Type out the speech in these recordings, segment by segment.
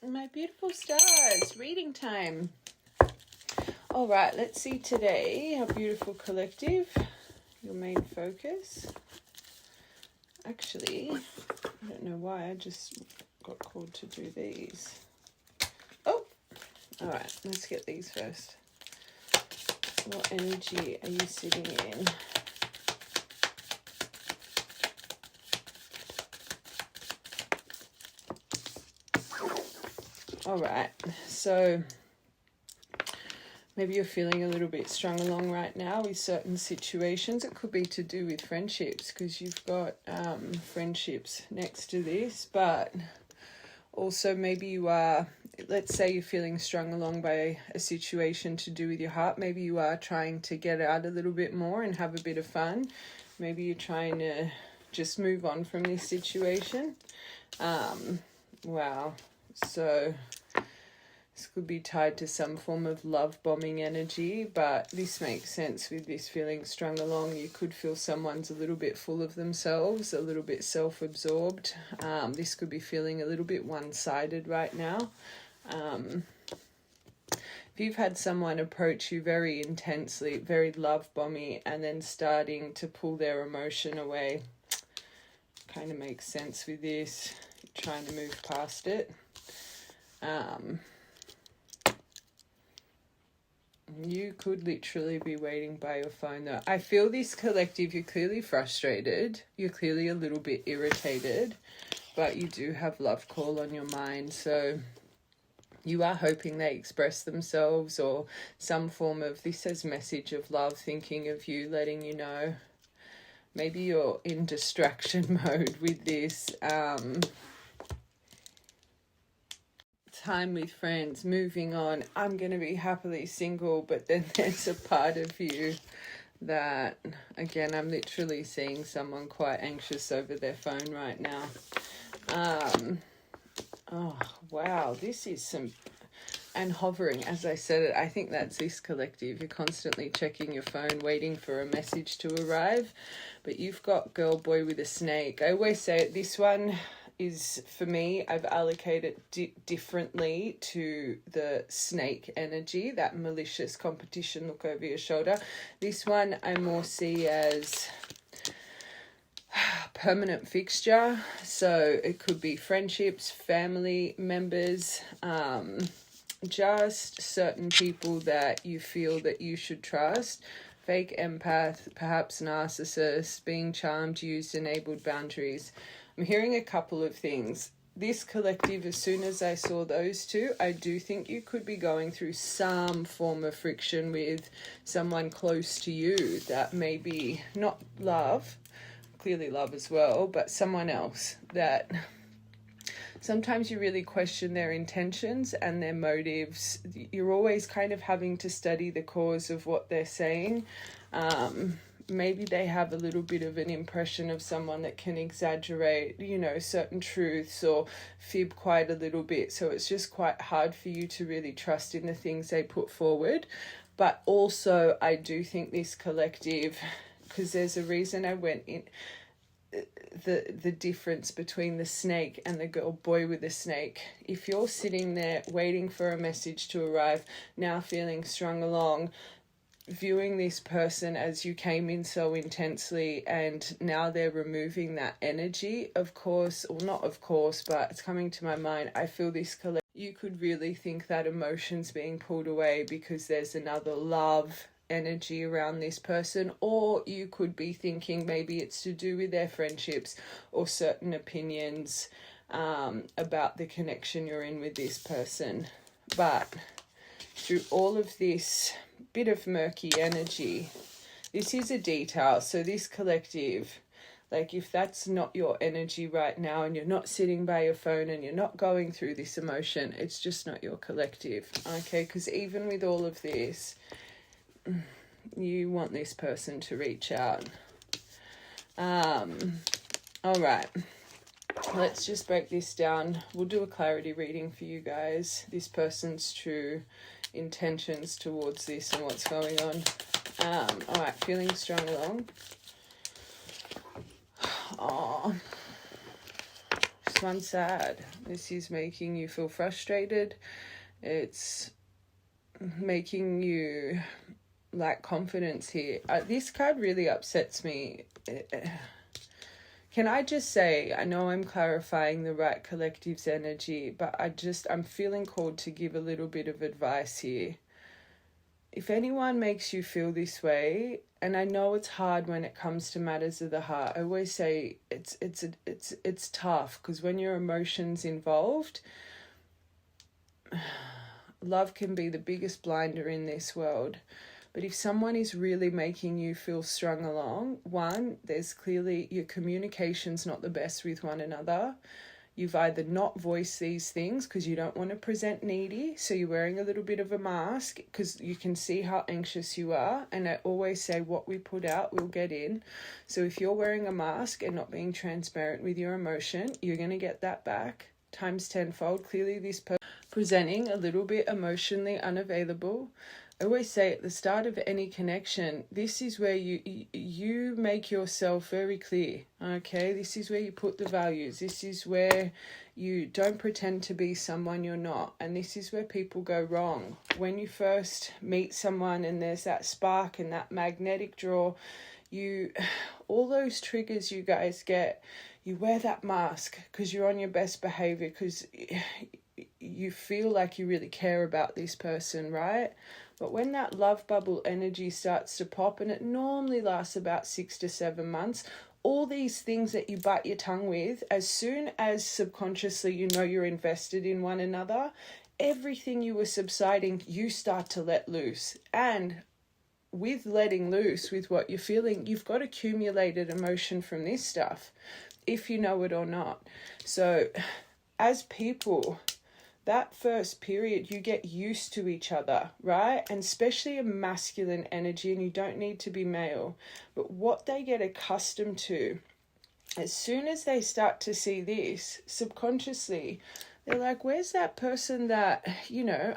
My beautiful stars, reading time. All right, let's see today, our beautiful collective, your main focus. Actually, I don't know why, I just got called to do these. Oh, all right, let's get these first. What energy are you sitting in? All right, so maybe you're feeling a little bit strung along right now with certain situations. It could be to do with friendships because you've got friendships next to this, but also maybe you are, let's say you're feeling strung along by a situation to do with your heart. Maybe you are trying to get out a little bit more and have a bit of fun. Maybe you're trying to just move on from this situation. Wow. So this could be tied to some form of love bombing energy, but this makes sense with this feeling strung along. You could feel someone's a little bit full of themselves, a little bit self-absorbed. This could be feeling a little bit one-sided right now. If you've had someone approach you very intensely, very love bomby, and then starting to pull their emotion away, kind of makes sense with this. You're trying to move past it. You could literally be waiting by your phone though. I feel this collective, you're clearly frustrated. You're clearly a little bit irritated, but you do have love call on your mind. So you are hoping they express themselves or some form of, this says message of love, thinking of you, letting you know. Maybe you're in distraction mode with this. Time with friends, moving on, I'm going to be happily single, but then there's a part of you that, again, I'm literally seeing someone quite anxious over their phone right now. Oh, wow, this is some, and hovering, as I said it, I think that's this collective. You're constantly checking your phone, waiting for a message to arrive, but you've got girl, boy with a snake. I always say it, this one is, for me, I've allocated differently to the snake energy, that malicious competition, look over your shoulder. This one I more see as permanent fixture. So it could be friendships, family members, just certain people that you feel that you should trust. Fake empath, perhaps narcissist, being charmed, used, enabled, boundaries. I'm hearing a couple of things. This collective, as soon as I saw those two, I do think you could be going through some form of friction with someone close to you that may be not love, clearly love as well, but someone else that sometimes you really question their intentions and their motives. You're always kind of having to study the cause of what they're saying. Maybe they have a little bit of an impression of someone that can exaggerate, you know, certain truths or fib quite a little bit. So it's just quite hard for you to really trust in the things they put forward. But also, I do think this collective, because there's a reason I went in, the difference between the snake and the girl boy with the snake. If you're sitting there waiting for a message to arrive, now feeling strung along, viewing this person as you came in so intensely and now they're removing that energy, of course, or not of course, but it's coming to my mind, I feel this collective, you could really think that emotion's being pulled away because there's another love energy around this person, or you could be thinking maybe it's to do with their friendships or certain opinions about the connection you're in with this person. But through all of this bit of murky energy, this is a detail. So this collective, like if that's not your energy right now and you're not sitting by your phone and you're not going through this emotion, it's just not your collective, okay? Because even with all of this, you want this person to reach out. All right, let's just break this down. We'll do a clarity reading for you guys, this person's true intentions towards this and what's going on. All right, feeling strung along. Oh, one's sad. This is making you feel frustrated. It's making you lack confidence here. This card really upsets me. Can I just say, I know I'm clarifying the right collective's energy, but I'm feeling called to give a little bit of advice here. If anyone makes you feel this way, and I know it's hard when it comes to matters of the heart, I always say it's tough, because when your emotions involved, love can be the biggest blinder in this world. But if someone is really making you feel strung along, one, there's clearly your communication's not the best with one another. You've either not voiced these things because you don't want to present needy, so you're wearing a little bit of a mask because you can see how anxious you are. And I always say what we put out, we'll get in. So if you're wearing a mask and not being transparent with your emotion, you're going to get that back times tenfold. Clearly this person presenting a little bit emotionally unavailable. I always say at the start of any connection, this is where you make yourself very clear, okay? This is where you put the values. This is where you don't pretend to be someone you're not. And this is where people go wrong. When you first meet someone and there's that spark and that magnetic draw, all those triggers you guys get, you wear that mask because you're on your best behavior, because you feel like you really care about this person, right? But when that love bubble energy starts to pop, and it normally lasts about 6 to 7 months, all these things that you bite your tongue with, as soon as subconsciously you know you're invested in one another, everything you were subsiding, you start to let loose. And with letting loose, with what you're feeling, you've got accumulated emotion from this stuff, if you know it or not. So as people, that first period, you get used to each other, right? And especially a masculine energy, and you don't need to be male. But what they get accustomed to, as soon as they start to see this, subconsciously, they're like, where's that person that,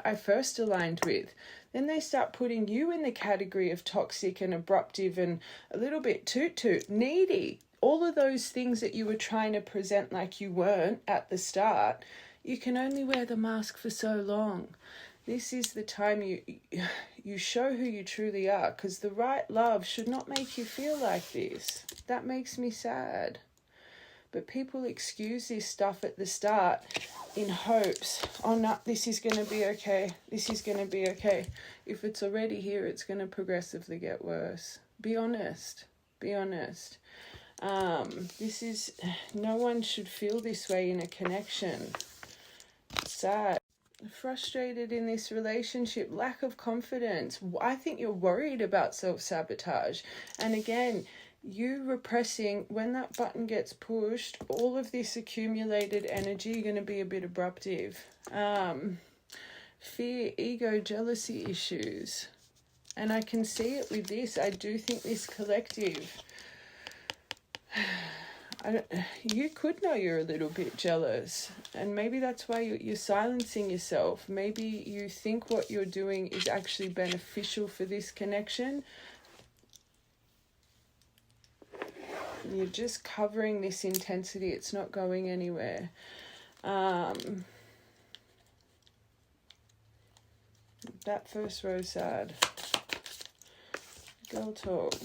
I first aligned with? Then they start putting you in the category of toxic and abruptive and a little bit toot-toot, needy. All of those things that you were trying to present like you weren't at the start, you can only wear the mask for so long. This is the time you show who you truly are, because the right love should not make you feel like this. That makes me sad. But people excuse this stuff at the start in hopes, oh no, this is going to be okay. This is going to be okay. If it's already here, it's going to progressively get worse. Be honest. Be honest. No one should feel this way in a connection. Sad, frustrated in this relationship, lack of confidence. I think you're worried about self-sabotage. And again, you repressing, when that button gets pushed, all of this accumulated energy, you're going to be a bit abruptive. Fear, ego, jealousy issues. And I can see it with this. I do think this collective, you could know you're a little bit jealous, and maybe that's why you're silencing yourself. Maybe you think what you're doing is actually beneficial for this connection. You're just covering this intensity. It's not going anywhere. That first row sad. Girl talk.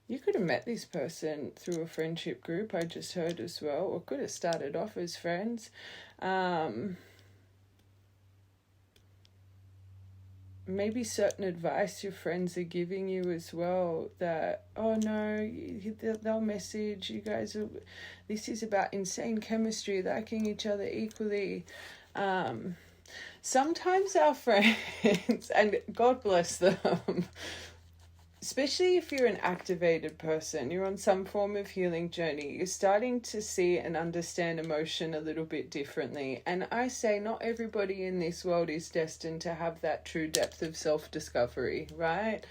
You could have met this person through a friendship group, I just heard as well, or could have started off as friends. Maybe certain advice your friends are giving you as well, that, oh no, they'll message, you guys are, this is about insane chemistry, liking each other equally. Sometimes our friends, and God bless them, especially if you're an activated person, you're on some form of healing journey, you're starting to see and understand emotion a little bit differently. And I say not everybody in this world is destined to have that true depth of self-discovery, right?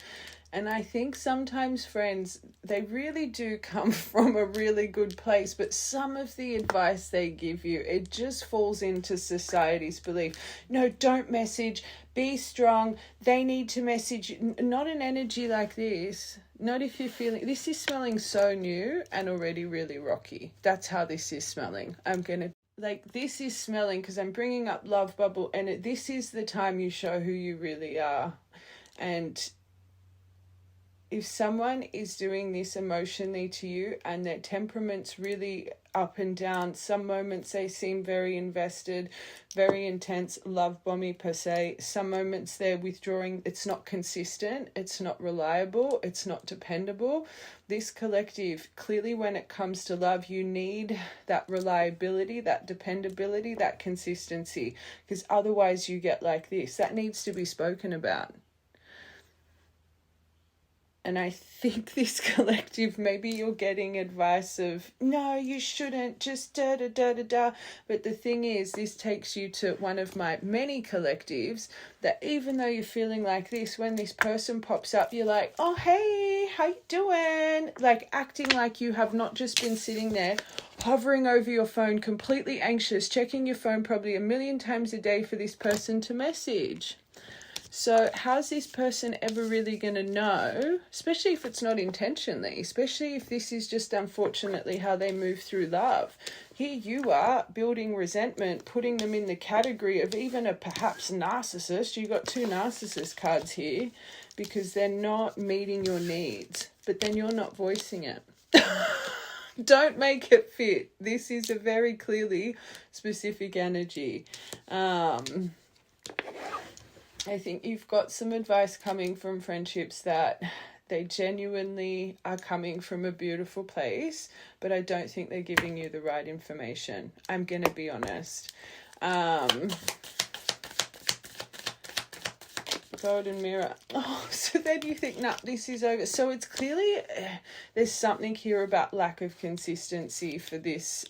And I think sometimes friends, they really do come from a really good place, but some of the advice they give you, it just falls into society's belief. No, don't message, be strong, they need to message, not an energy like this. Not if you're feeling, this is smelling so new and already really rocky. That's how this is smelling. I'm going to, like, this is smelling because I'm bringing up love bubble, and this is the time you show who you really are. And if someone is doing this emotionally to you and their temperament's really up and down, some moments they seem very invested, very intense, love bomby per se. Some moments they're withdrawing. It's not consistent. It's not reliable. It's not dependable. This collective, clearly when it comes to love, you need that reliability, that dependability, that consistency, because otherwise you get like this. That needs to be spoken about. And I think this collective, maybe you're getting advice of, no, you shouldn't, just da-da-da-da-da. But the thing is, this takes you to one of my many collectives that even though you're feeling like this, when this person pops up, you're like, oh, hey, how you doing? Like acting like you have not just been sitting there hovering over your phone, completely anxious, checking your phone probably 1,000,000 times a day for this person to message. So how's this person ever really going to know, especially if it's not intentionally, especially if this is just unfortunately how they move through love? Here you are building resentment, putting them in the category of even a perhaps narcissist. You got 2 narcissist cards here because they're not meeting your needs, but then you're not voicing it. Don't make it fit. This is a very clearly specific energy. I think you've got some advice coming from friendships that they genuinely are coming from a beautiful place, but I don't think they're giving you the right information. I'm going to be honest. Golden mirror. Oh, so then you think, nah, this is over. So it's clearly, there's something here about lack of consistency for this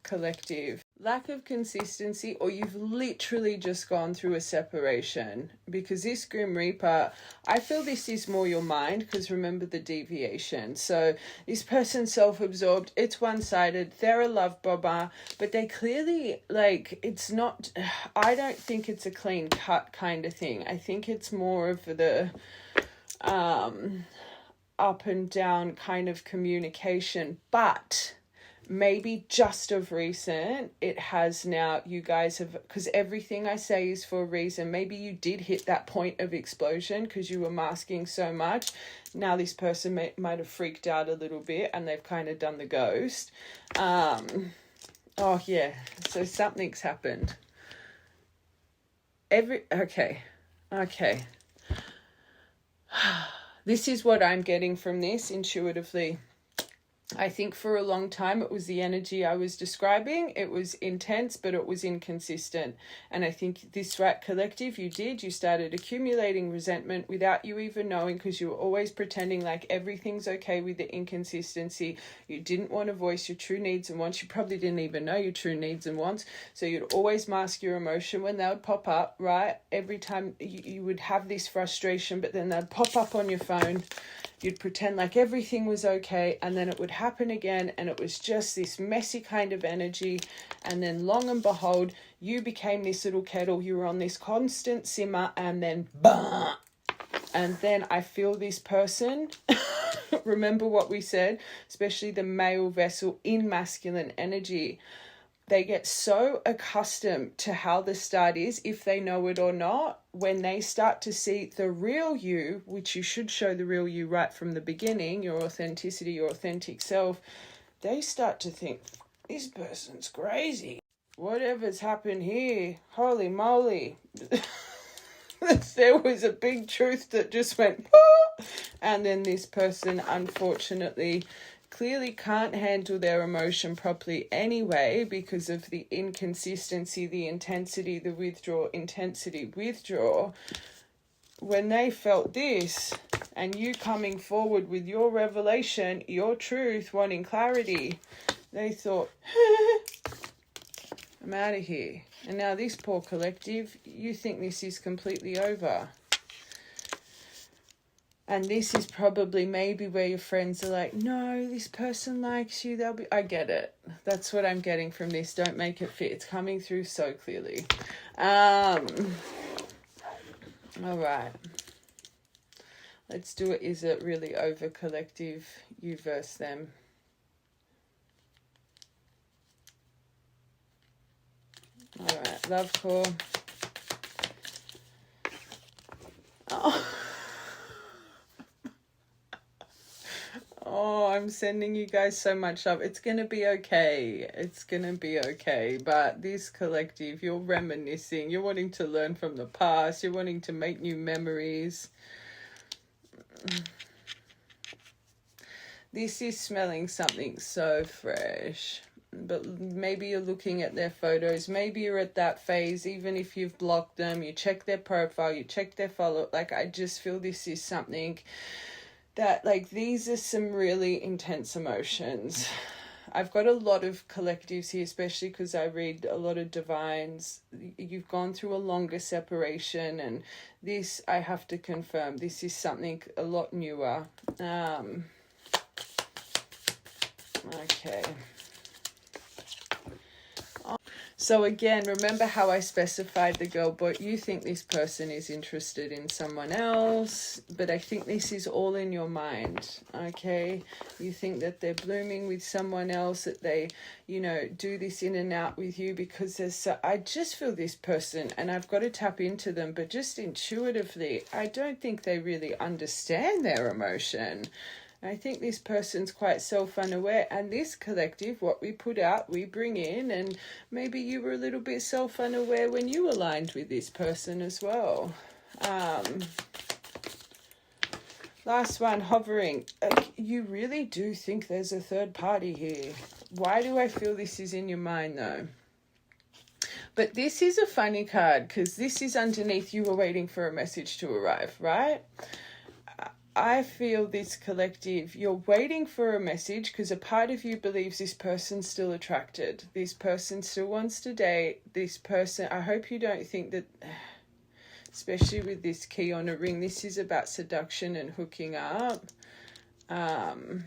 collective. Lack of consistency, or you've literally just gone through a separation, because this Grim Reaper, I feel this is more your mind, because remember the deviation. So this person's self-absorbed, it's one-sided, they're a love bomber, but they clearly, like, it's not, I don't think it's a clean cut kind of thing. I think it's more of the up and down kind of communication, but maybe just of recent, it has now, you guys have, because everything I say is for a reason. Maybe you did hit that point of explosion because you were masking so much. Now this person might have freaked out a little bit and they've kind of done the ghost. Oh yeah, so something's happened. Okay. This is what I'm getting from this intuitively. I think for a long time it was the energy I was describing. It was intense, but it was inconsistent. And I think this Rat Collective, you started accumulating resentment without you even knowing, because you were always pretending like everything's okay with the inconsistency. You didn't want to voice your true needs and wants. You probably didn't even know your true needs and wants. So you'd always mask your emotion when they would pop up, right? Every time you would have this frustration, but then they'd pop up on your phone. You'd pretend like everything was okay, and then it would happen again, and it was just this messy kind of energy. And then long and behold, you became this little kettle. You were on this constant simmer, and then bah! And then I feel this person, remember what we said, especially the male vessel in masculine energy. They get so accustomed to how the start is, if they know it or not, when they start to see the real you, which you should show the real you right from the beginning, your authenticity, your authentic self, they start to think, this person's crazy. Whatever's happened here, holy moly. There was a big truth that just went, ah! And then this person, unfortunately, clearly can't handle their emotion properly anyway, because of the inconsistency, the intensity, the withdrawal, intensity, withdraw. When they felt this, and you coming forward with your revelation, your truth, wanting clarity, they thought, I'm out of here. And now this poor collective, you think this is completely over. And this is probably maybe where your friends are like, no, this person likes you. I get it. That's what I'm getting from this. Don't make it fit. It's coming through so clearly. All right. Let's do it. Is it really over collective? You versus them. All right, love core. Oh. Oh, I'm sending you guys so much love. It's going to be okay. It's going to be okay. But this collective, you're reminiscing. You're wanting to learn from the past. You're wanting to make new memories. This is smelling something so fresh. But maybe you're looking at their photos. Maybe you're at that phase. Even if you've blocked them, you check their profile, you check their follow. Like, I just feel this is something that, like, these are some really intense emotions. I've got a lot of collectives here, especially because I read a lot of divines. You've gone through a longer separation, and this, I have to confirm, this is something a lot newer. Okay. So again, remember how I specified the girl boy? You think this person is interested in someone else, but I think this is all in your mind, okay? You think that they're blooming with someone else, that they, you know, do this in and out with you because there's so, I just feel this person, and I've got to tap into them, but just intuitively, I don't think they really understand their emotion. I think this person's quite self-unaware, and this collective, what we put out, we bring in, and maybe you were a little bit self-unaware when you aligned with this person as well. Last one, hovering. You really do think there's a third party here. Why do I feel this is in your mind though? But this is a funny card because this is underneath you were waiting for a message to arrive, right? I feel this collective, you're waiting for a message because a part of you believes this person's still attracted. This person still wants to date. This person, I hope you don't think that, especially with this key on a ring, this is about seduction and hooking up. Don't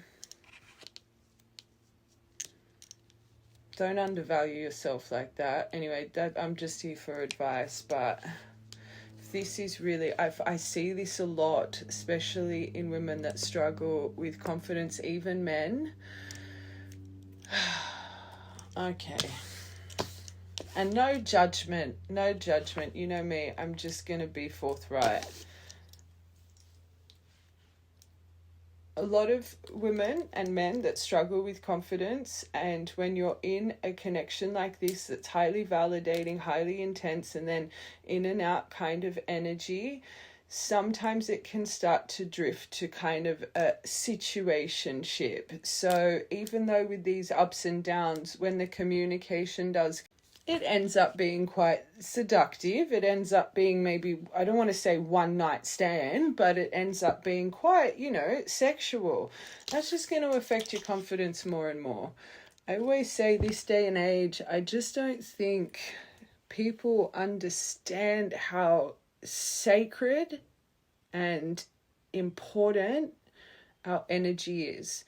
undervalue yourself like that. Anyway, I'm just here for advice, but this is really, I see this a lot, especially in women that struggle with confidence, even men. Okay. And no judgment, no judgment. You know me, I'm just going to be forthright. A lot of women and men that struggle with confidence, and when you're in a connection like this that's highly validating, highly intense, and then in and out kind of energy, sometimes it can start to drift to kind of a situationship. So even though with these ups and downs, when the communication does, it ends up being quite seductive. It ends up being maybe, I don't want to say one night stand, but it ends up being quite, you know, sexual. That's just going to affect your confidence more and more. I always say this day and age, I just don't think people understand how sacred and important our energy is.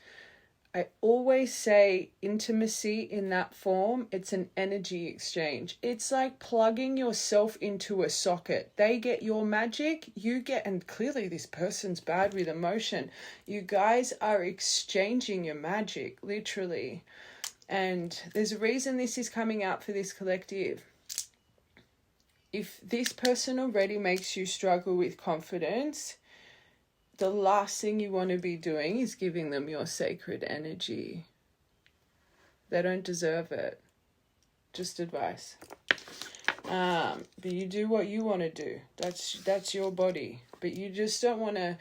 I always say intimacy in that form, it's an energy exchange. It's like plugging yourself into a socket. They get your magic, you get, and clearly this person's bad with emotion. You guys are exchanging your magic, literally. And there's a reason this is coming out for this collective. If this person already makes you struggle with confidence, the last thing you want to be doing is giving them your sacred energy. They don't deserve it. Just advice. But you do what you want to do. That's your body. But you just don't want to,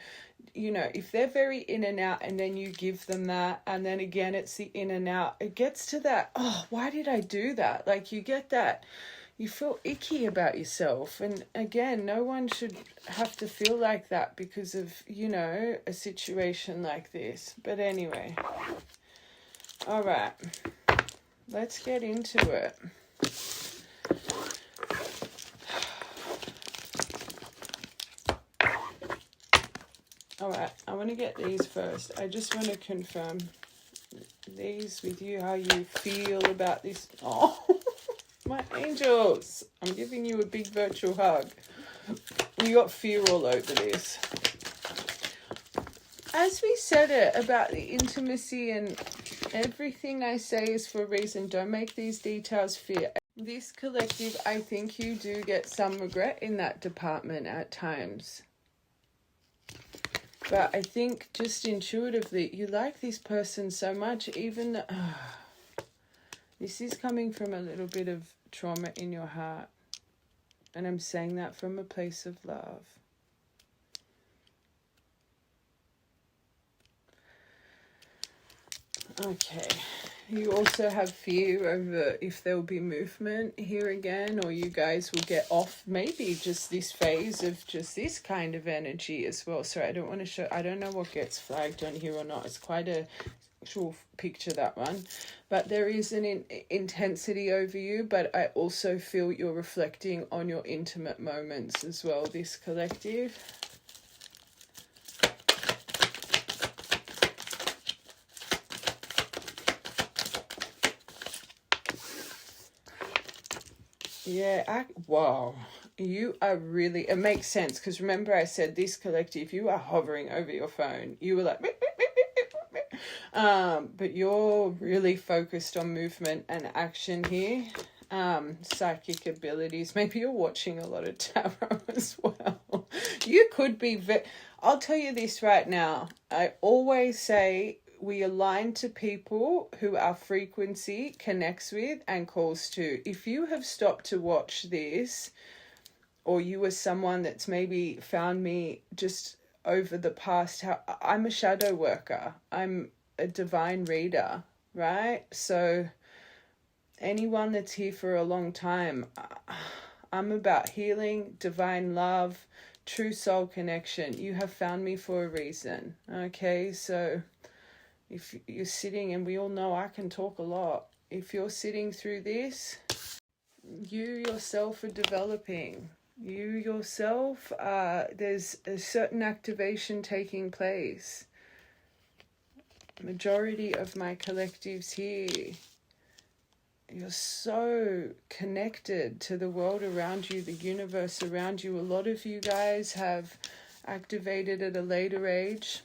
you know, if they're very in and out and then you give them that, and then again it's the in and out, it gets to that, oh, why did I do that? Like, you get that. You feel icky about yourself. And again, no one should have to feel like that because of, you know, a situation like this. But anyway. All right. Let's get into it. All right. I want to get these first. I just want to confirm these with you, how you feel about this. Oh, my angels, I'm giving you a big virtual hug. You got fear all over this. as we said it about the intimacy, and everything I say is for a reason. Don't make these details fear. This collective, I think you do get some regret in that department at times. But I think just intuitively, you like this person so much, even this is coming from a little bit of trauma in your heart. And I'm saying that from a place of love. Okay. You also have fear over if there will be movement here again, or you guys will get off maybe just this phase of just this kind of energy as well. So I don't want to show, I don't know what gets flagged on here or not. It's quite a actual picture, that one. But there is an intensity over you, but I also feel you're reflecting on your intimate moments as well, this collective. Yeah, wow. You are really, it makes sense, because remember I said this collective, you are hovering over your phone. You were like, beep, beep, beep, beep, beep, beep. But you're really focused on movement and action here. Psychic abilities. Maybe you're watching a lot of tarot as well. You could be, I'll tell you this right now. I always say, we align to people who our frequency connects with and calls to. If you have stopped to watch this, or you are someone that's maybe found me just over the past, I'm a shadow worker. I'm a divine reader, right? So anyone that's here for a long time, I'm about healing, divine love, true soul connection. You have found me for a reason, okay? So if you're sitting, and we all know I can talk a lot, if you're sitting through this, you yourself are developing. You yourself, there's a certain activation taking place. Majority of my collectives here, you're so connected to the world around you, the universe around you. A lot of you guys have activated at a later age.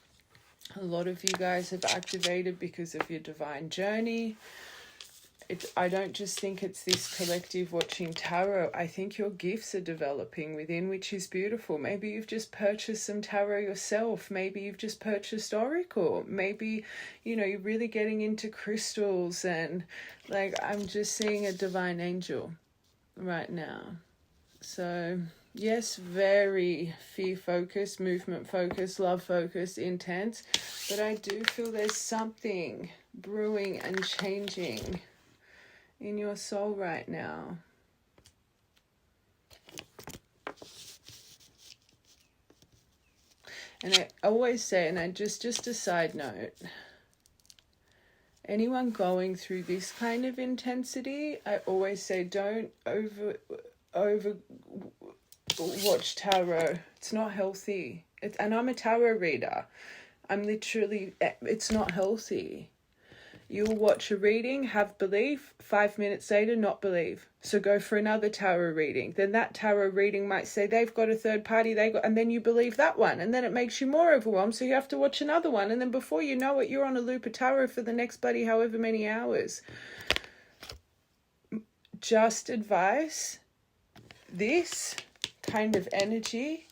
A lot of you guys have activated because of your divine journey. I don't just think it's this collective watching tarot. I think your gifts are developing within, which is beautiful. Maybe you've just purchased some tarot yourself. Maybe you've just purchased Oracle. Maybe, you're really getting into crystals, and I'm just seeing a divine angel right now. So yes, very fear-focused, movement-focused, love-focused, intense. But I do feel there's something brewing and changing in your soul right now. And I always say, and I just a side note, anyone going through this kind of intensity, I always say, don't over watch tarot. It's not healthy. And I'm a tarot reader. It's not healthy. You'll watch a reading, have belief, 5 minutes later, not believe. So go for another tarot reading. Then that tarot reading might say they've got a third party, and then you believe that one. And then it makes you more overwhelmed, so you have to watch another one. And then before you know it, you're on a loop of tarot for the next bloody however many hours. Just advice, this kind of energy,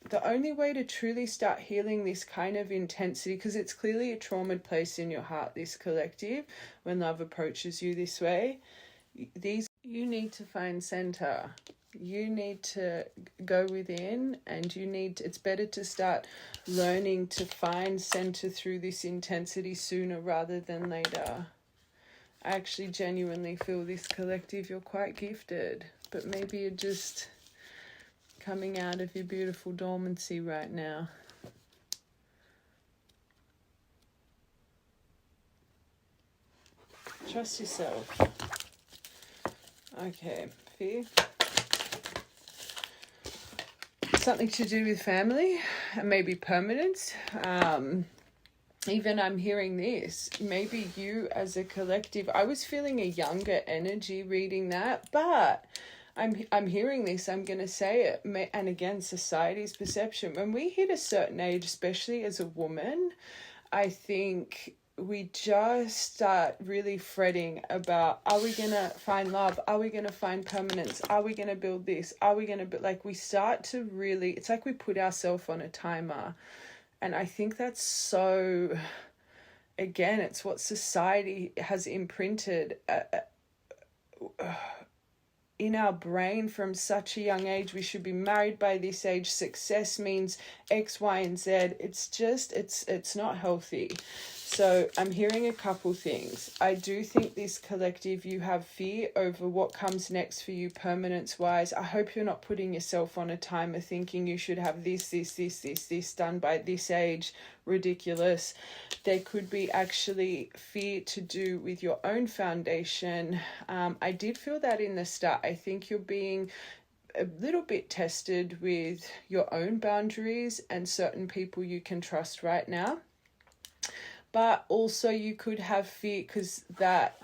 the only way to truly start healing this kind of intensity, because it's clearly a traumatized place in your heart, this collective, when love approaches you this way, you need to find center. You need to go within, and it's better to start learning to find center through this intensity sooner rather than later. I actually genuinely feel this collective, you're quite gifted, but maybe you're just coming out of your beautiful dormancy right now. Trust yourself. Okay, fear. Something to do with family, and maybe permanence. Even I'm hearing this, maybe you as a collective, I was feeling a younger energy reading that, but I'm hearing this, I'm going to say it, and again, society's perception. When we hit a certain age, especially as a woman, I think we just start really fretting about, are we going to find love? Are we going to find permanence? Are we going to build this? Are we going to build, like, we start to really, it's like we put ourselves on a timer. And I think that's so, again, it's what society has imprinted in our brain from such a young age. We should be married by this age. Success means X, Y, and Z. It's just, it's not healthy. So I'm hearing a couple things. I do think this collective, you have fear over what comes next for you permanence wise. I hope you're not putting yourself on a timer thinking you should have this done by this age. Ridiculous. There could be actually fear to do with your own foundation. I did feel that in the start. I think you're being a little bit tested with your own boundaries and certain people you can trust right now. But also you could have fear because that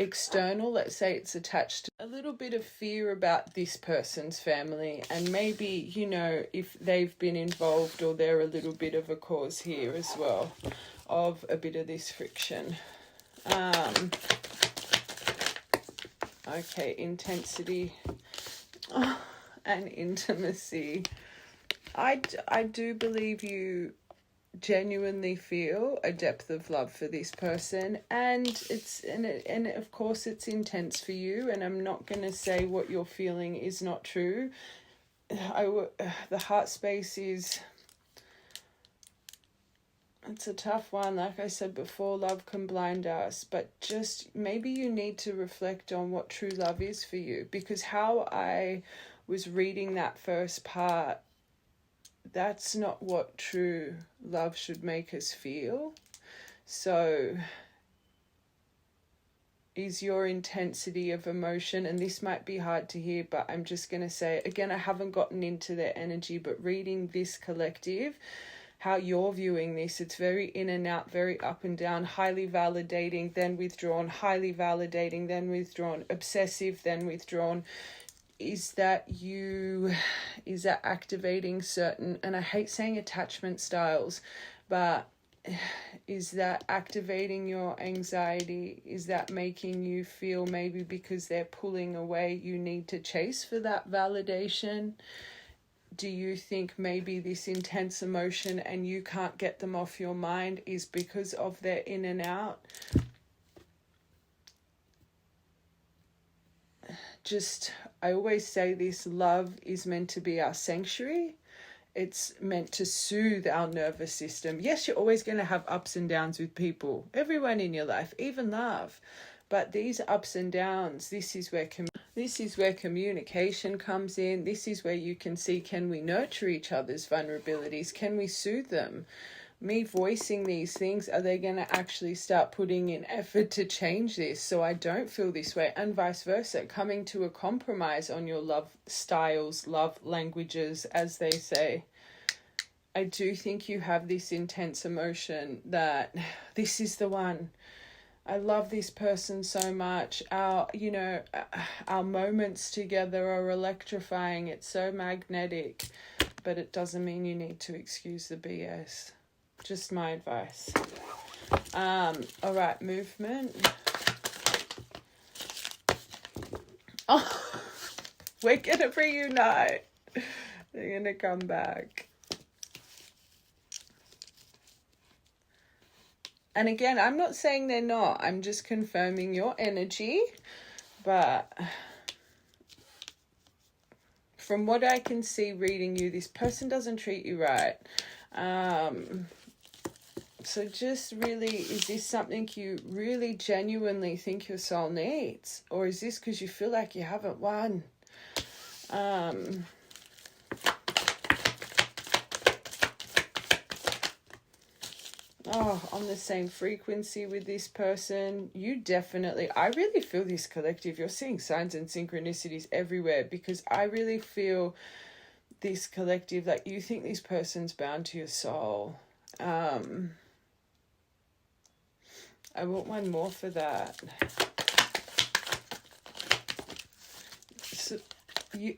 external, let's say it's attached to a little bit of fear about this person's family, and maybe, you know, if they've been involved or they're a little bit of a cause here as well of a bit of this friction. Okay, intensity and intimacy. I do believe you genuinely feel a depth of love for this person, and of course it's intense for you, and I'm not going to say what you're feeling is not true. The heart space is, it's a tough one. Like I said before, love can blind us, but just maybe you need to reflect on what true love is for you, because how I was reading that first part, that's not what true love should make us feel. So is your intensity of emotion, and this might be hard to hear, but I'm just going to say, again, I haven't gotten into their energy, but reading this collective, how you're viewing this, it's very in and out, very up and down, highly validating, then withdrawn, highly validating, then withdrawn, obsessive, then withdrawn. Is that activating certain, and I hate saying attachment styles, but is that activating your anxiety? Is that making you feel maybe because they're pulling away, you need to chase for that validation? Do you think maybe this intense emotion and you can't get them off your mind is because of their in and out? I always say this, love is meant to be our sanctuary. It's meant to soothe our nervous system. Yes, you're always going to have ups and downs with people, everyone in your life, even love. But these ups and downs, this is where communication comes in. This is where you can see, can we nurture each other's vulnerabilities? Can we soothe them? Me voicing these things, are they going to actually start putting in effort to change this so I don't feel this way? And vice versa, coming to a compromise on your love styles, love languages, as they say. I do think you have this intense emotion that this is the one. I love this person so much. Our moments together are electrifying. It's so magnetic, but it doesn't mean you need to excuse the BS. Just my advice. All right, movement. Oh, we're going to reunite. They're going to come back. And again, I'm not saying they're not. I'm just confirming your energy. But from what I can see reading you, this person doesn't treat you right. So just really, is this something you really genuinely think your soul needs? Or is this because you feel like you haven't won? On the same frequency with this person, I really feel this collective, you're seeing signs and synchronicities everywhere, because I really feel this collective, like you think this person's bound to your soul. I want one more for that. you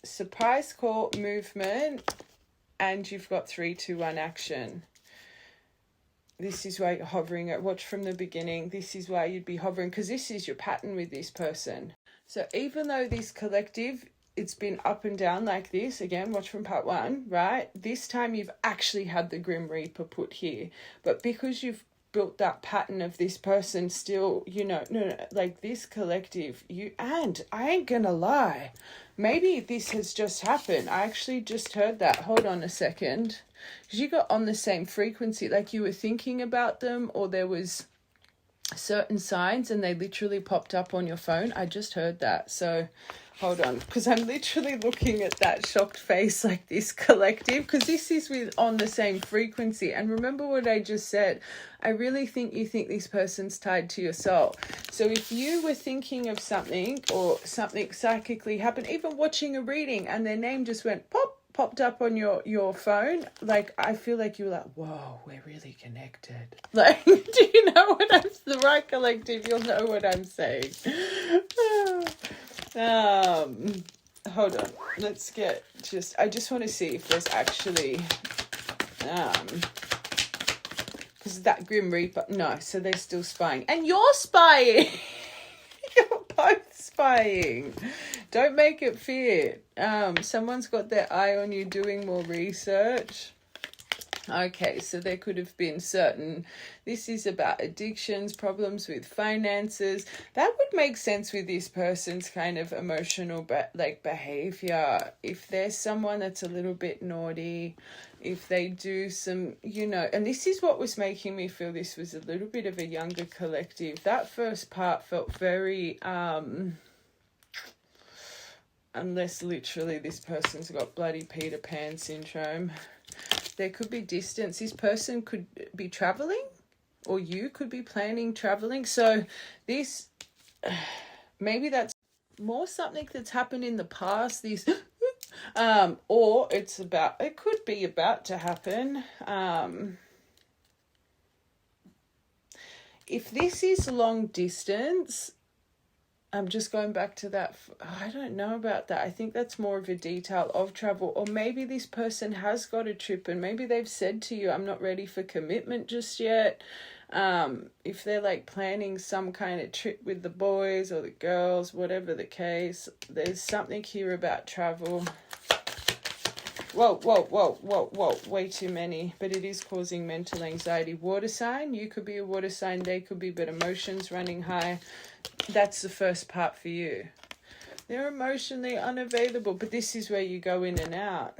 surprise call, movement, and you've got 3, 2, 1 action. This is why you're hovering at, watch from the beginning. This is why you'd be hovering, because this is your pattern with this person. So even though this collective, it's been up and down like this, again, watch from part 1, right? This time you've actually had the Grim Reaper put here. But because you've built that pattern of this person still, no, like this collective, and I ain't gonna lie, maybe this has just happened. I actually just heard that. Hold on a second. Because you got on the same frequency, like you were thinking about them, or there was certain signs and they literally popped up on your phone. I just heard that. So hold on, because I'm literally looking at that shocked face, like this collective, because this is on the same frequency. And remember what I just said, I really think you think this person's tied to your soul. So if you were thinking of something, or something psychically happened, even watching a reading, and their name just went popped up on your phone, like I feel like you were like, whoa, we're really connected. Like, do you know what I'm, the right collective, you'll know what I'm saying. Hold on, let's get I just want to see if there's actually because that Grim Reaper, no, so they're still spying, and you're spying. You're both spying. Don't make it fear. Someone's got their eye on you doing more research. Okay, so there could have been this is about addictions, problems with finances. That would make sense with this person's kind of emotional behavior. If there's someone that's a little bit naughty, if they do some, and this is what was making me feel this was a little bit of a younger collective. That first part felt very, unless literally this person's got bloody Peter Pan syndrome. There could be distance. This person could be traveling, or you could be planning traveling. So this, maybe that's more something that's happened in the past. Or it could be about to happen. If this is long distance, I'm just going back to that. I don't know about that. I think that's more of a detail of travel. Or maybe this person has got a trip and maybe they've said to you, I'm not ready for commitment just yet. If they're like planning some kind of trip with the boys or the girls, whatever the case, there's something here about travel. Whoa. Way too many. But it is causing mental anxiety. Water sign. You could be a water sign. They could be, but emotions running high. That's the first part for you. They're emotionally unavailable, but this is where you go in and out.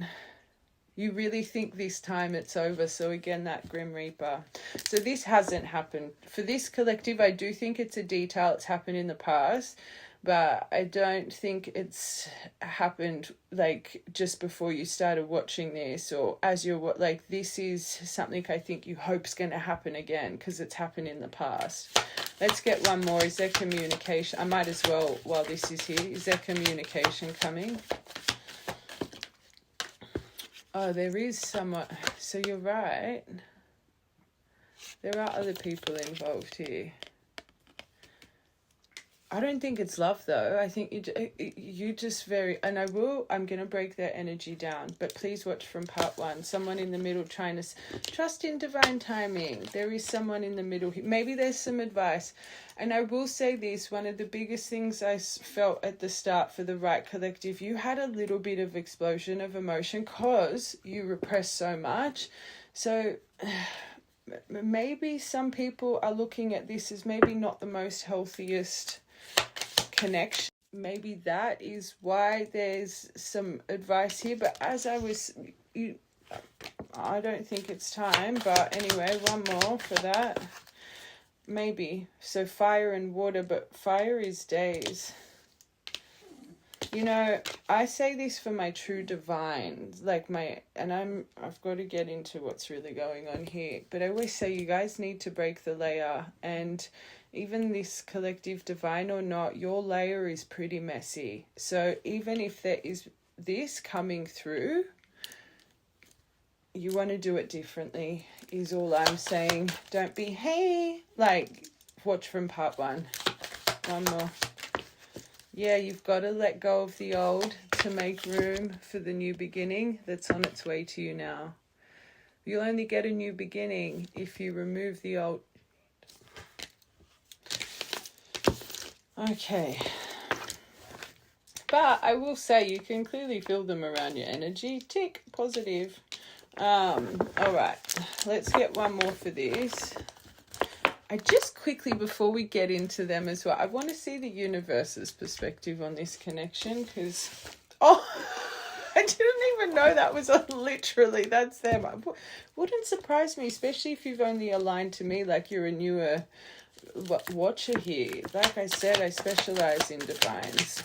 You really think this time it's over. So again, that Grim Reaper. So this hasn't happened. For this collective, I do think it's a detail. It's happened in the past. But I don't think it's happened like just before you started watching this, or as you're like, this is something I think you hope's going to happen again because it's happened in the past. Let's get one more. Is there communication? I might as well, while this is here, is there communication coming? Oh, there is somewhat. So you're right. There are other people involved here. I don't think it's love though. I think you just and I'm going to break their energy down, but please watch from part 1. Someone in the middle trying to trust in divine timing. There is someone in the middle. Maybe there's some advice. And I will say this, one of the biggest things I felt at the start for the right collective, you had a little bit of explosion of emotion because you repressed so much. So maybe some people are looking at this as maybe not the most healthiest connection. Maybe that is why there's some advice here. But as I don't think it's time. But anyway, one more for that. Maybe. So fire and water, but fire is days. I say this for my true divine, I've got to get into what's really going on here. But I always say you guys need to break the layer, and even this collective divine or not, your layer is pretty messy. So even if there is this coming through, you want to do it differently is all I'm saying. Don't be, watch from part 1. One more. Yeah, you've got to let go of the old to make room for the new beginning that's on its way to you now. You'll only get a new beginning if you remove the old. Okay. But I will say you can clearly feel them around your energy. Tick, positive. All right, let's get one more for this. I just quickly, before we get into them as well, I want to see the universe's perspective on this connection because, oh, I didn't even know that was literally, that's them. Wouldn't surprise me, especially if you've only aligned to me like you're a newer watcher here. Like I said, I specialize in divines.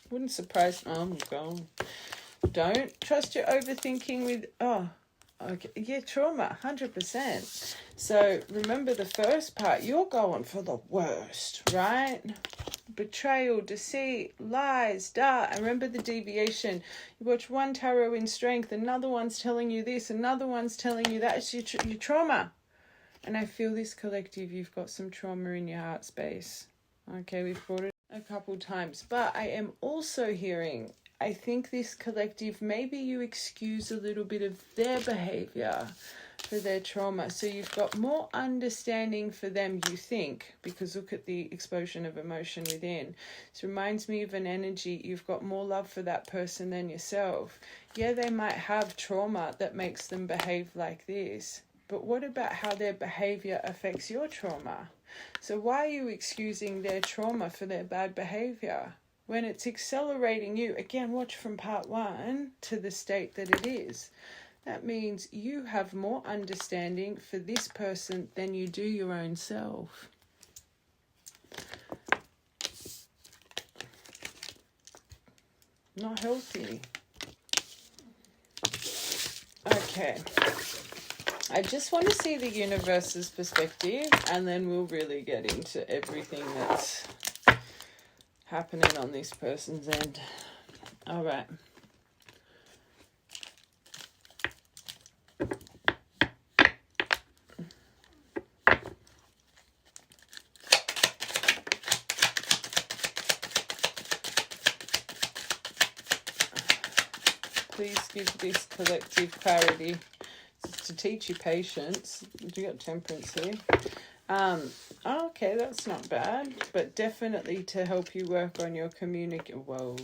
Wouldn't surprise me. Oh my God. Don't trust your overthinking with, okay, yeah, trauma, 100%. So remember the first part, you're going for the worst, right? Betrayal, deceit, lies, doubt. I remember the deviation. You watch one tarot in strength, another one's telling you this, another one's telling you that. It's your trauma. And I feel this collective, you've got some trauma in your heart space. Okay, we've brought it a couple times. But I am also hearing, I think this collective, maybe you excuse a little bit of their behavior for their trauma. So you've got more understanding for them, you think, because look at the explosion of emotion within. This reminds me of an energy. You've got more love for that person than yourself. Yeah, they might have trauma that makes them behave like this. But what about how their behavior affects your trauma? So why are you excusing their trauma for their bad behavior? When it's accelerating you, again, watch from part 1 to the state that it is. That means you have more understanding for this person than you do your own self. Not healthy. Okay. I just want to see the universe's perspective, and then we'll really get into everything that's happening on this person's end. All right. Please give this collective clarity to teach you patience. You got temperance here. Okay, that's not bad, but definitely to help you work on your communication. Whoa.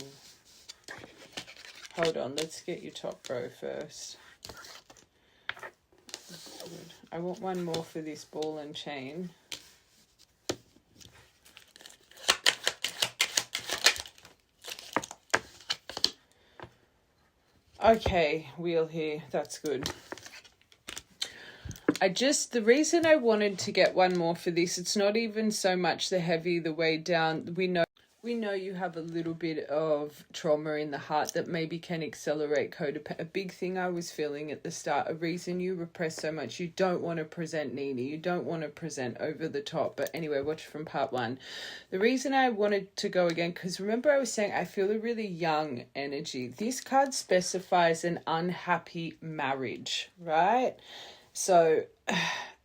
Hold on, let's get your top row first. Good. I want one more for this ball and chain. Okay, wheel here. That's good. The reason I wanted to get one more for this, it's not even so much the heavy, the way down. We know you have a little bit of trauma in the heart that maybe can accelerate codependence. A big thing I was feeling at the start, a reason you repress so much, you don't want to present needy, you don't want to present over the top. But anyway, watch from part 1. The reason I wanted to go again, because remember I was saying I feel a really young energy. This card specifies an unhappy marriage, right? So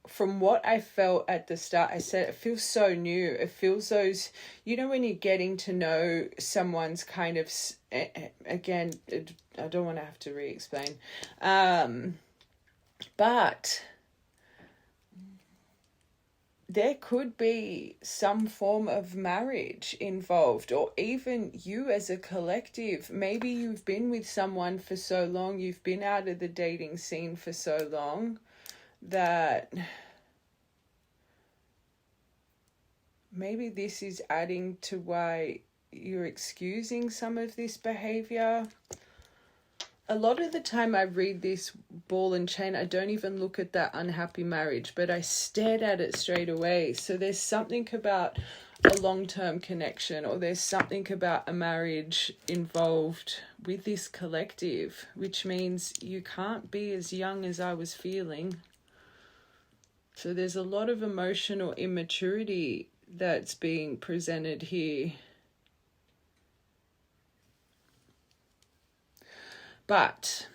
from what I felt at the start, I said it feels so new. It feels those, when you're getting to know someone's kind of, again, I don't want to have to re-explain. But there could be some form of marriage involved, or even you as a collective. Maybe you've been with someone for so long, you've been out of the dating scene for so long, that maybe this is adding to why you're excusing some of this behavior. A lot of the time I read this ball and chain, I don't even look at that unhappy marriage, but I stared at it straight away. So there's something about a long-term connection, or there's something about a marriage involved with this collective, which means you can't be as young as I was feeling. So there's a lot of emotional immaturity that's being presented here. But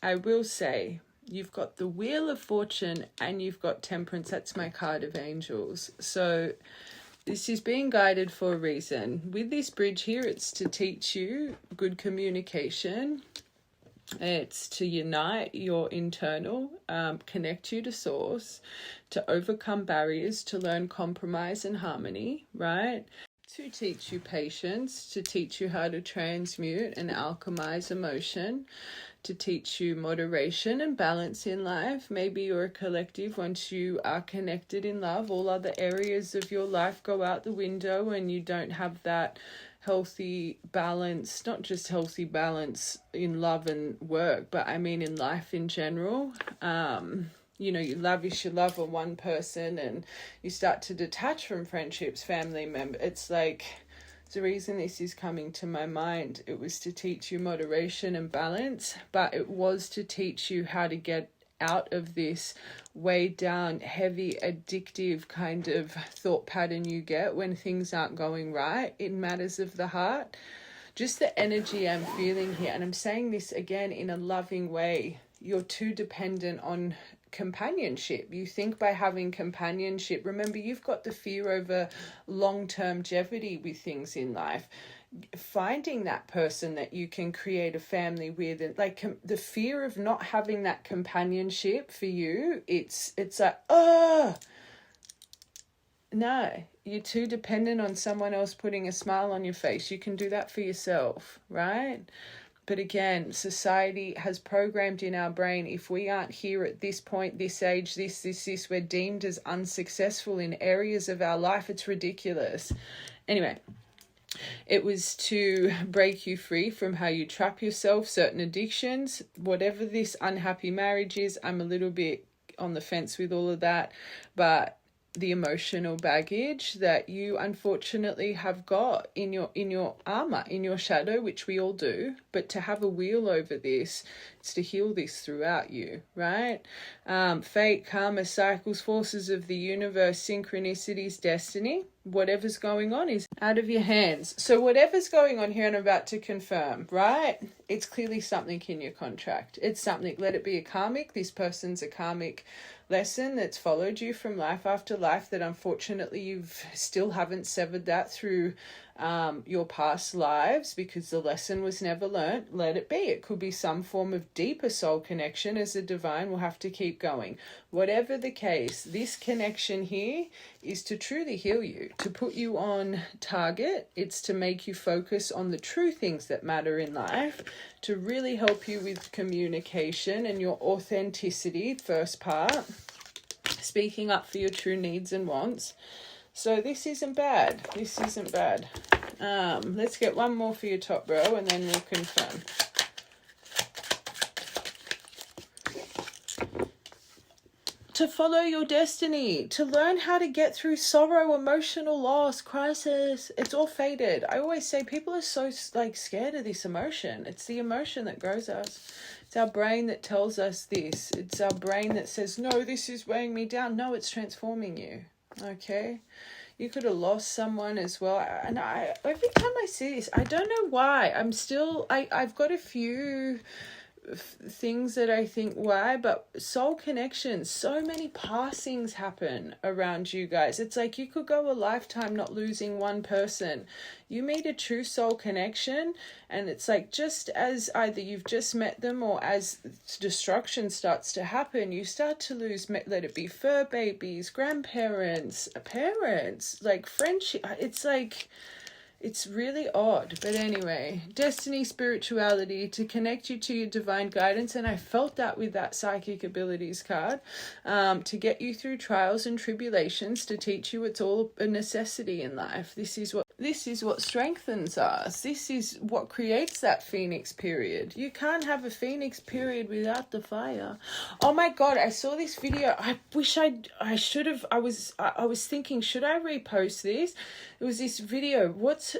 I will say, you've got the Wheel of Fortune and you've got Temperance. That's my card of angels. So This is being guided for a reason. With this bridge here, it's to teach you good communication. It's to unite your internal, connect you to source, to overcome barriers, to learn compromise and harmony, right? To teach you patience, to teach you how to transmute and alchemize emotion, to teach you moderation and balance in life. Maybe you're a collective. Once you are connected in love, all other areas of your life go out the window and you don't have that healthy balance, not just healthy balance in love and work, but I mean in life in general. You know, you lavish your love on one person and you start to detach from friendships, family members. It's like, the reason this is coming to my mind, it was to teach you moderation and balance, but it was to teach you how to get out of this weighed down, heavy, addictive kind of thought pattern you get when things aren't going right in matters of the heart. Just the energy I'm feeling here, and I'm saying this again in a loving way, you're too dependent on companionship. You think by having companionship, remember you've got the fear over long-term longevity with things in life. Finding that person that you can create a family with, and like the fear of not having that companionship for you, it's like, oh no, you're too dependent on someone else putting a smile on your face. You can do that for yourself, right? But again, society has programmed in our brain, if we aren't here at this point, this age, this, we're deemed as unsuccessful in areas of our life. It's ridiculous. Anyway, it was to break you free from how you trap yourself, certain addictions, whatever this unhappy marriage is. I'm a little bit on the fence with all of that, but the emotional baggage that you unfortunately have got in your armor, in your shadow, which we all do, but to have a wheel over this, it's to heal this throughout you, right? Fate, karma, cycles, forces of the universe, synchronicities, destiny, whatever's going on is out of your hands. So whatever's going on here, and I'm about to confirm, right? It's clearly something in your contract. It's something, let it be a karmic. This person's a karmic lesson that's followed you from life after life, that unfortunately you've still haven't severed that through your past lives because the lesson was never learnt. Let it be. It could be some form of deeper soul connection as a divine. We'll have to keep going. Whatever the case, this connection here is to truly heal you, to put you on target. It's to make you focus on the true things that matter in life, to really help you with communication and your authenticity, first part, speaking up for your true needs and wants. So this isn't bad. This isn't bad. Let's get one more for your top row and then we'll confirm. To follow your destiny, to learn how to get through sorrow, emotional loss, crisis. It's all faded. I always say people are so scared of this emotion. It's the emotion that grows us. It's our brain that tells us this. It's our brain that says, no, this is weighing me down. No, it's transforming you. Okay? You could have lost someone as well. And every time I see this, I don't know why. I've got a few things that I think why, but soul connections, so many passings happen around you guys. It's like you could go a lifetime not losing one person. You meet a true soul connection and it's like just as either you've just met them or as destruction starts to happen, you start to lose, let it be fur babies, grandparents, parents, like friendship. It's like, it's really odd. But anyway, destiny, spirituality, to connect you to your divine guidance. And I felt that with that psychic abilities card, to get you through trials and tribulations, to teach you it's all a necessity in life. This is what strengthens us. This is what creates that phoenix period. You can't have a phoenix period without the fire. Oh my God, I saw this video. I wish I was thinking, should I repost this? It was this video.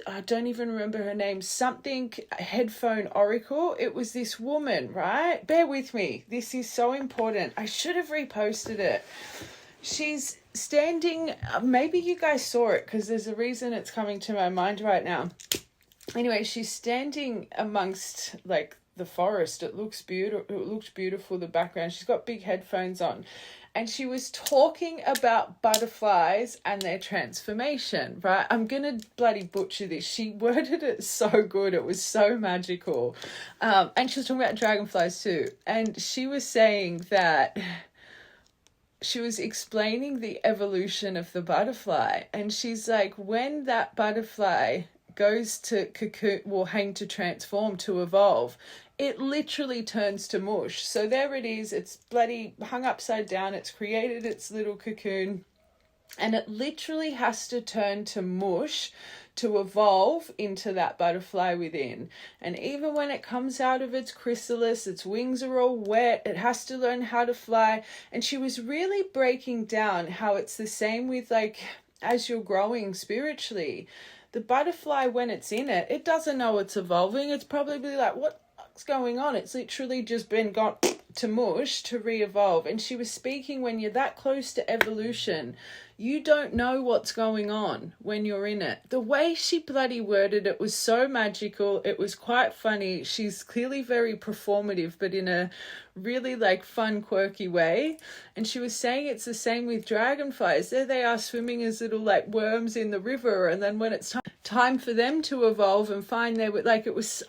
I don't even remember her name. Something headphone oracle. It was this woman, right? Bear with me. This is so important. I should have reposted it. She's standing, maybe you guys saw it because there's a reason it's coming to my mind right now. Anyway, she's standing amongst like the forest. It looks beautiful. It looks beautiful, the background. She's got big headphones on. and she was talking about butterflies and their transformation, right? I'm gonna bloody butcher this. She worded it so good. It was so magical. And she was talking about dragonflies too. And she was saying that she was explaining the evolution of the butterfly. And she's like, when that butterfly goes to cocoon, will hang to transform, to evolve, it literally turns to mush. So there it is, it's bloody hung upside down, it's created its little cocoon, and it literally has to turn to mush to evolve into that butterfly within. And even when it comes out of its chrysalis, its wings are all wet, it has to learn how to fly. And she was really breaking down how it's the same with, like, as you're growing spiritually, the butterfly, when it's in it, it doesn't know it's evolving. It's probably like, what's going on? It's literally just been gone to mush to re-evolve. And she was speaking, when you're that close to evolution, you don't know what's going on when you're in it. The way she bloody worded it was so magical. It was quite funny. She's clearly very performative, but in a really like fun, quirky way. And she was saying it's the same with dragonflies. There they are swimming as little like worms in the river, and then when it's time for them to evolve and find their, like, it was,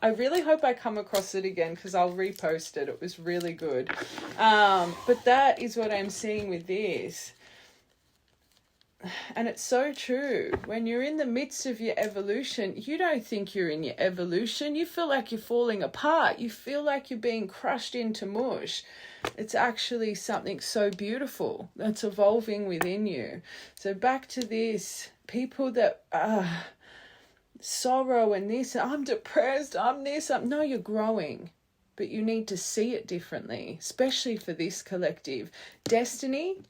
I really hope I come across it again, because I'll repost it. It was really good. But that is what I'm seeing with this. And it's so true. When you're in the midst of your evolution, you don't think you're in your evolution. You feel like you're falling apart. You feel like you're being crushed into mush. It's actually something so beautiful that's evolving within you. So back to this, people that sorrow and this, I'm depressed, I'm this, no, you're growing. But you need to see it differently, especially for this collective. Destiny,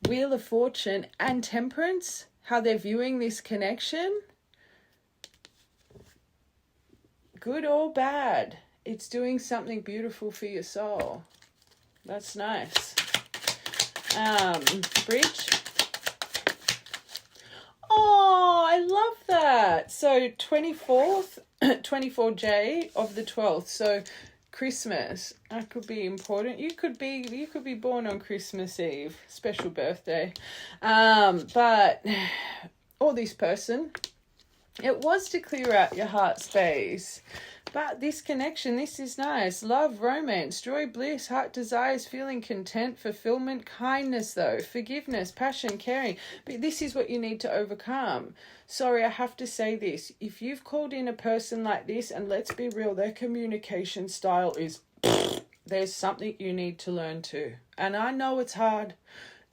Wheel of Fortune, and Temperance, how they're viewing this connection, good or bad, it's doing something beautiful for your soul. That's nice. Bridge. Oh, I love that. So 24th, 24J of the 12th. So Christmas, that could be important. You could be born on Christmas Eve, special birthday. But or this person, it was to clear out your heart space. But this connection, this is nice. Love, romance, joy, bliss, heart desires, feeling content, fulfillment, kindness though, forgiveness, passion, caring. But this is what you need to overcome. Sorry, I have to say this. If you've called in a person like this, and let's be real, their communication style is, there's something you need to learn too. And I know it's hard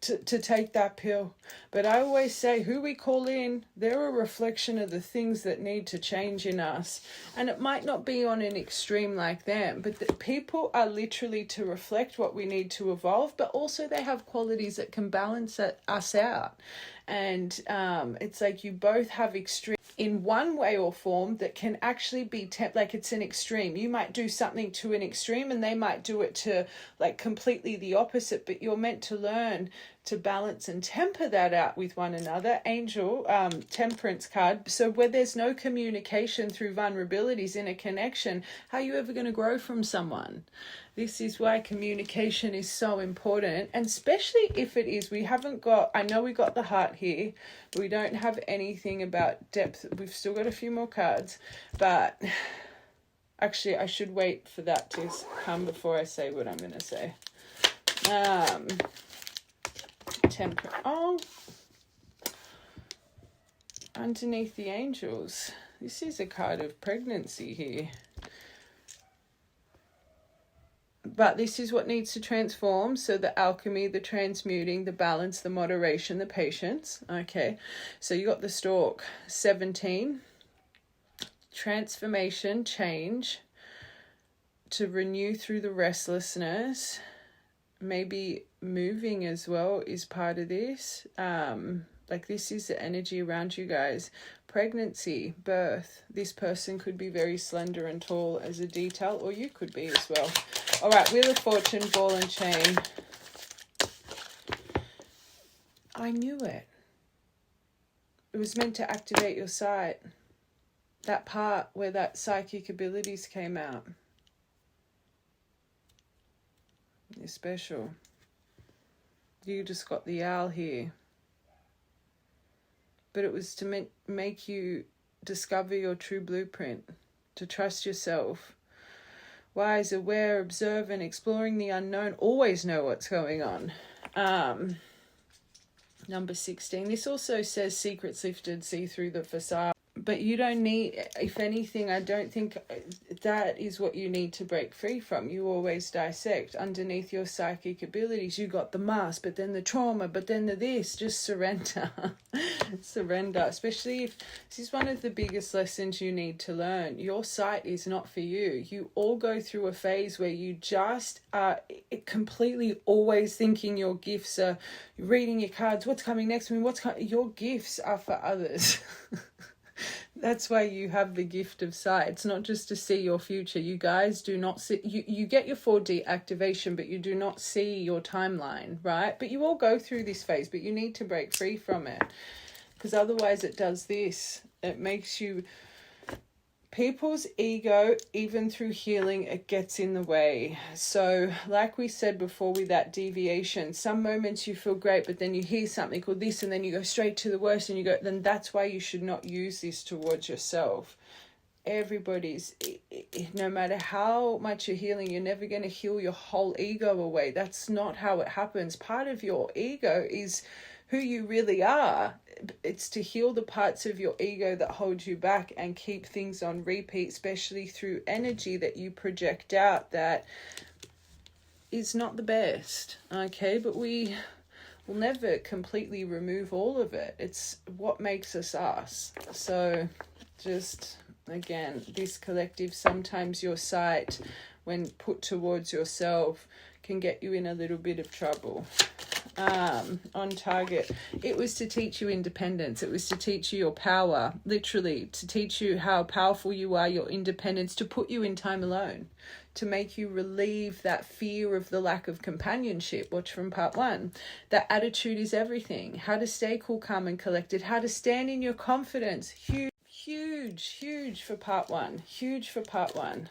to take that pill, but I always say, who we call in, they're a reflection of the things that need to change in us. And it might not be on an extreme like them, but the people are literally to reflect what we need to evolve, but also they have qualities that can balance us out. And it's like you both have extreme in one way or form that can actually be like it's an extreme. You might do something to an extreme and they might do it to like completely the opposite, but you're meant to learn to balance and temper that out with one another. Angel, Temperance card. So where there's no communication through vulnerabilities in a connection, how are you ever going to grow from someone? This is why communication is so important, and especially if it is, we haven't got, I know we got the heart here, but we don't have anything about depth. We've still got a few more cards, but actually I should wait for that to come before I say what I'm going to say. Underneath the angels, this is a card of pregnancy here. But this is what needs to transform. So the alchemy, the transmuting, the balance, the moderation, the patience. Okay, so you got the stork. 17. Transformation, change. To renew through the restlessness. Maybe moving as well is part of this. Like this is the energy around you guys. Pregnancy, birth. This person could be very slender and tall as a detail, or you could be as well. All right, Wheel of Fortune, ball and chain. I knew it. It was meant to activate your sight. That part where that psychic abilities came out. You're special. You just got the owl here. But it was to make you discover your true blueprint, to trust yourself. Wise, aware, observant, exploring the unknown, always know what's going on. Number 16. This also says secrets lifted, see through the facade. But you don't need, if anything, I don't think that is what you need to break free from. You always dissect underneath your psychic abilities. You got the mask, but then the trauma, but then the this. Just surrender. Surrender. Especially if this is one of the biggest lessons you need to learn. Your sight is not for you. You all go through a phase where you just are completely always thinking your gifts are reading your cards. What's coming next? Your gifts are for others. That's why you have the gift of sight. It's not just to see your future. You guys do not see, you get your 4D activation, but you do not see your timeline, right? But you all go through this phase, but you need to break free from it, because otherwise it does this. It makes you, people's ego, even through healing, it gets in the way. So like we said before with that deviation, some moments you feel great, but then you hear something called this and then you go straight to the worst and you go, then that's why you should not use this towards yourself. Everybody's, no matter how much you're healing, you're never going to heal your whole ego away. That's not how it happens. Part of your ego is who you really are. It's to heal the parts of your ego that hold you back and keep things on repeat, especially through energy that you project out that is not the best. Okay, but we will never completely remove all of it. It's what makes us us. So just, again, this collective, sometimes your sight, when put towards yourself, can get you in a little bit of trouble. On target, it was to teach you independence. It was to teach you your power, literally to teach you how powerful you are, your independence, to put you in time alone, to make you relieve that fear of the lack of companionship. Watch from part 1. That attitude is everything. How to stay cool, calm and collected. How to stand in your confidence. Huge for part 1. Huge for part 1.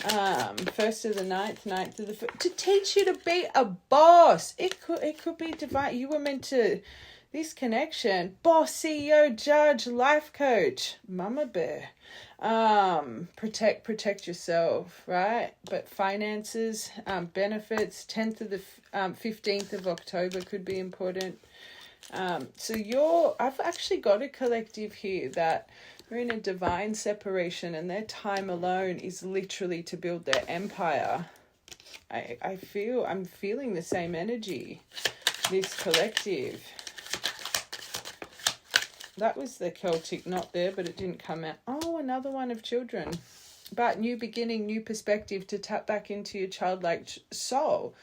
1st of the 9th of the 1st, to teach you to be a boss. It could be divine. You were meant to, this connection, boss, CEO, judge, life coach, mama bear. Protect yourself, right? But finances, benefits, 10th of the 15th of October could be important. So I've actually got a collective here that we're in a divine separation, and their time alone is literally to build their empire. I'm feeling the same energy. This collective. That was the Celtic knot there, but it didn't come out. Oh, another one of children. About new beginning, new perspective, to tap back into your childlike soul.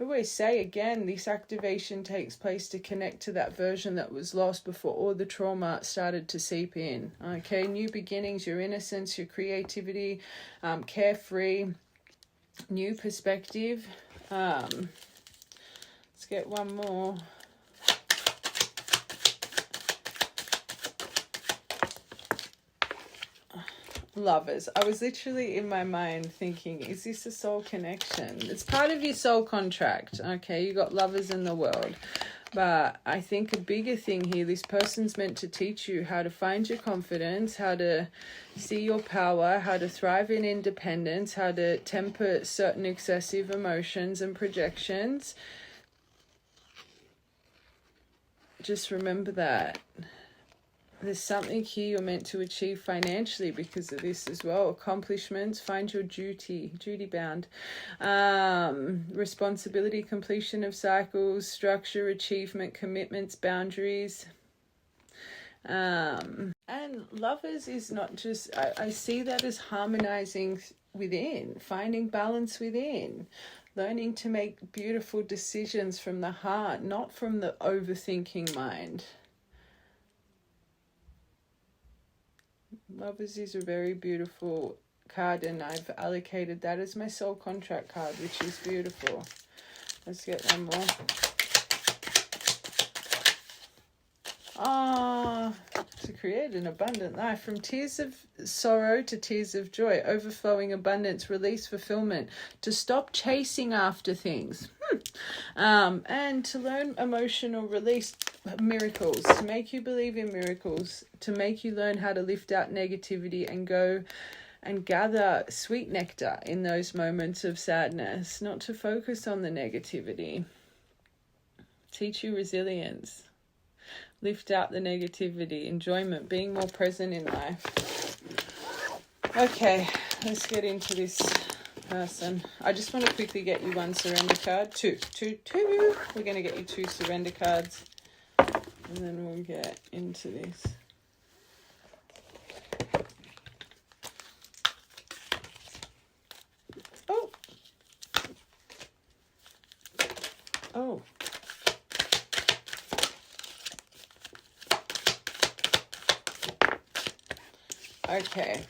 I always say, again, this activation takes place to connect to that version that was lost before all the trauma started to seep in. Okay, new beginnings, your innocence, your creativity, carefree, new perspective. Let's get one more. Lovers. I was literally in my mind thinking, is this a soul connection? It's part of your soul contract. Okay, you got lovers in the world. But I think a bigger thing here, this person's meant to teach you how to find your confidence, how to see your power, how to thrive in independence, how to temper certain excessive emotions and projections. Just remember that. There's something here you're meant to achieve financially because of this as well. Accomplishments, find your duty bound. Responsibility, completion of cycles, structure, achievement, commitments, boundaries. And lovers is not just, I see that as harmonizing within, finding balance within, learning to make beautiful decisions from the heart, not from the overthinking mind. Lovers is a very beautiful card, and I've allocated that as my soul contract card, which is beautiful. Let's get one more. To create an abundant life, from tears of sorrow to tears of joy, overflowing abundance, release, fulfillment, to stop chasing after things. And to learn emotional release, miracles, to make you believe in miracles, to make you learn how to lift out negativity and go and gather sweet nectar in those moments of sadness, not to focus on the negativity. Teach you resilience. Lift out the negativity, enjoyment, being more present in life. Okay, let's get into this person. I just want to quickly get you one surrender card. Two. We're going to get you 2 surrender cards. And then we'll get into this. Oh. Okay.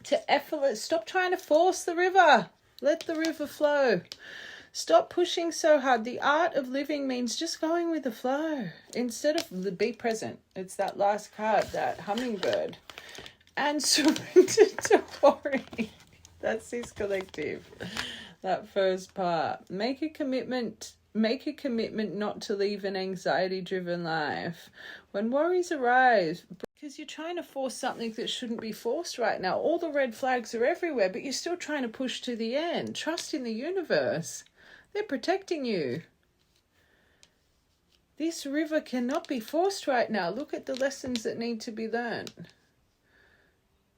To effortless, stop trying to force the river. Let the river flow. Stop pushing so hard. The art of living means just going with the flow. Instead of be present. It's that last card, that hummingbird. And surrender to worry. That's this collective. That first part. Make a commitment not to live an anxiety-driven life. When worries arise, because you're trying to force something that shouldn't be forced right now. All the red flags are everywhere, but you're still trying to push to the end. Trust in the universe. They're protecting you. This river cannot be forced right now. Look at the lessons that need to be learned.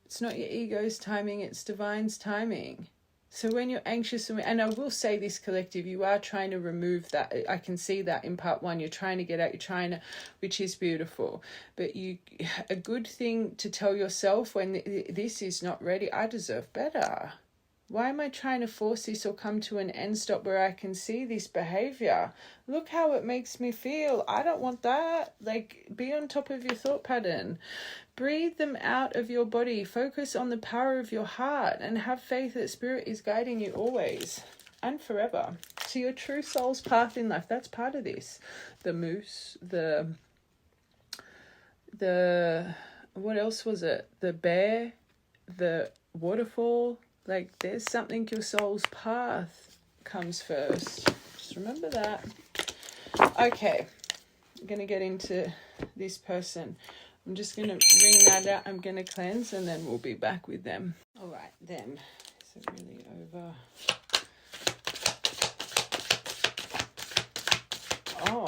It's not your ego's timing, it's divine's timing. So when you're anxious, and I will say this, collective, you are trying to remove that. I can see that in part 1. You're trying to get out, which is beautiful. But a good thing to tell yourself when this is not ready, I deserve better. Why am I trying to force this or come to an end stop where I can see this behavior? Look how it makes me feel. I don't want that. Like, be on top of your thought pattern. Breathe them out of your body. Focus on the power of your heart and have faith that Spirit is guiding you always and forever to your true soul's path in life. That's part of this. The moose, the what else was it? The bear, the waterfall. Like, there's something, your soul's path comes first. Just remember that. Okay, I'm going to get into this person. I'm just going to ring that out. I'm going to cleanse and then we'll be back with them. All right, them. Is it really over? Oh.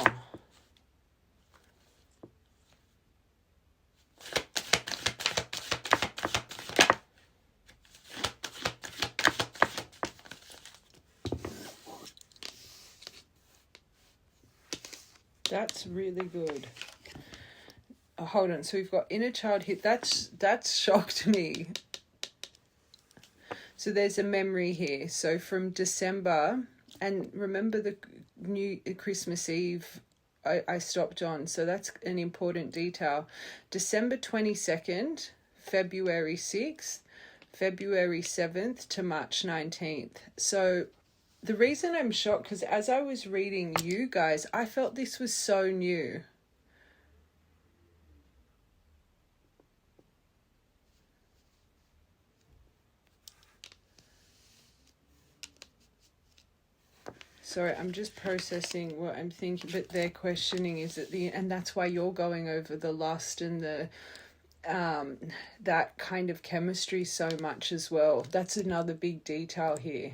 That's really good. Oh, hold on. So we've got inner child hit. That's shocked me. So there's a memory here. So from December, and remember the new Christmas Eve I stopped on. So that's an important detail. December 22nd, February 6th, February 7th to March 19th. So the reason I'm shocked, because as I was reading you guys, I felt this was so new. Sorry, I'm just processing what I'm thinking, but their questioning is at the end, and that's why you're going over the lust and the that kind of chemistry so much as well. That's another big detail here.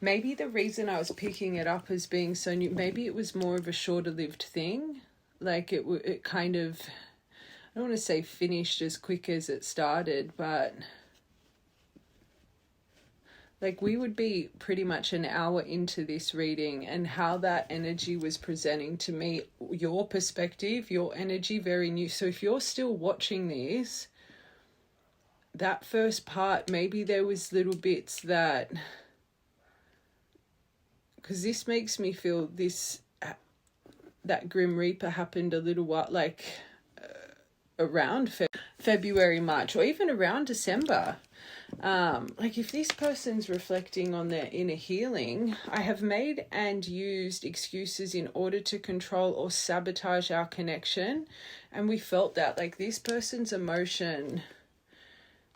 Maybe the reason I was picking it up as being so new, maybe it was more of a shorter-lived thing. Like it kind of, I don't want to say finished as quick as it started, but like we would be pretty much an hour into this reading and how that energy was presenting to me, your perspective, your energy, very new. So if you're still watching this, that first part, maybe there was little bits that, because this makes me feel that Grim Reaper happened a little while, like around February, March, or even around December. Like if this person's reflecting on their inner healing, I have made and used excuses in order to control or sabotage our connection. And we felt that, like this person's emotion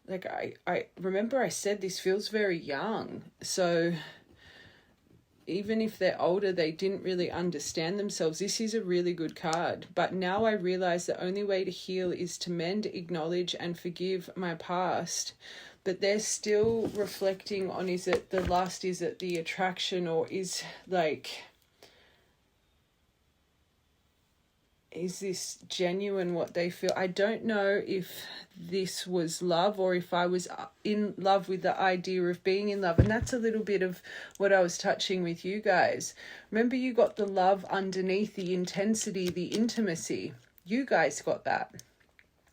like I remember I said this feels very young. So even if they're older, they didn't really understand themselves. This is a really good card. But now I realize the only way to heal is to mend, acknowledge, and forgive my past. But they're still reflecting on, is it the lust, is it the attraction, or is this genuine what they feel? I don't know if this was love or if I was in love with the idea of being in love. And that's a little bit of what I was touching with you guys. Remember, you got the love underneath, the intensity, the intimacy. You guys got that.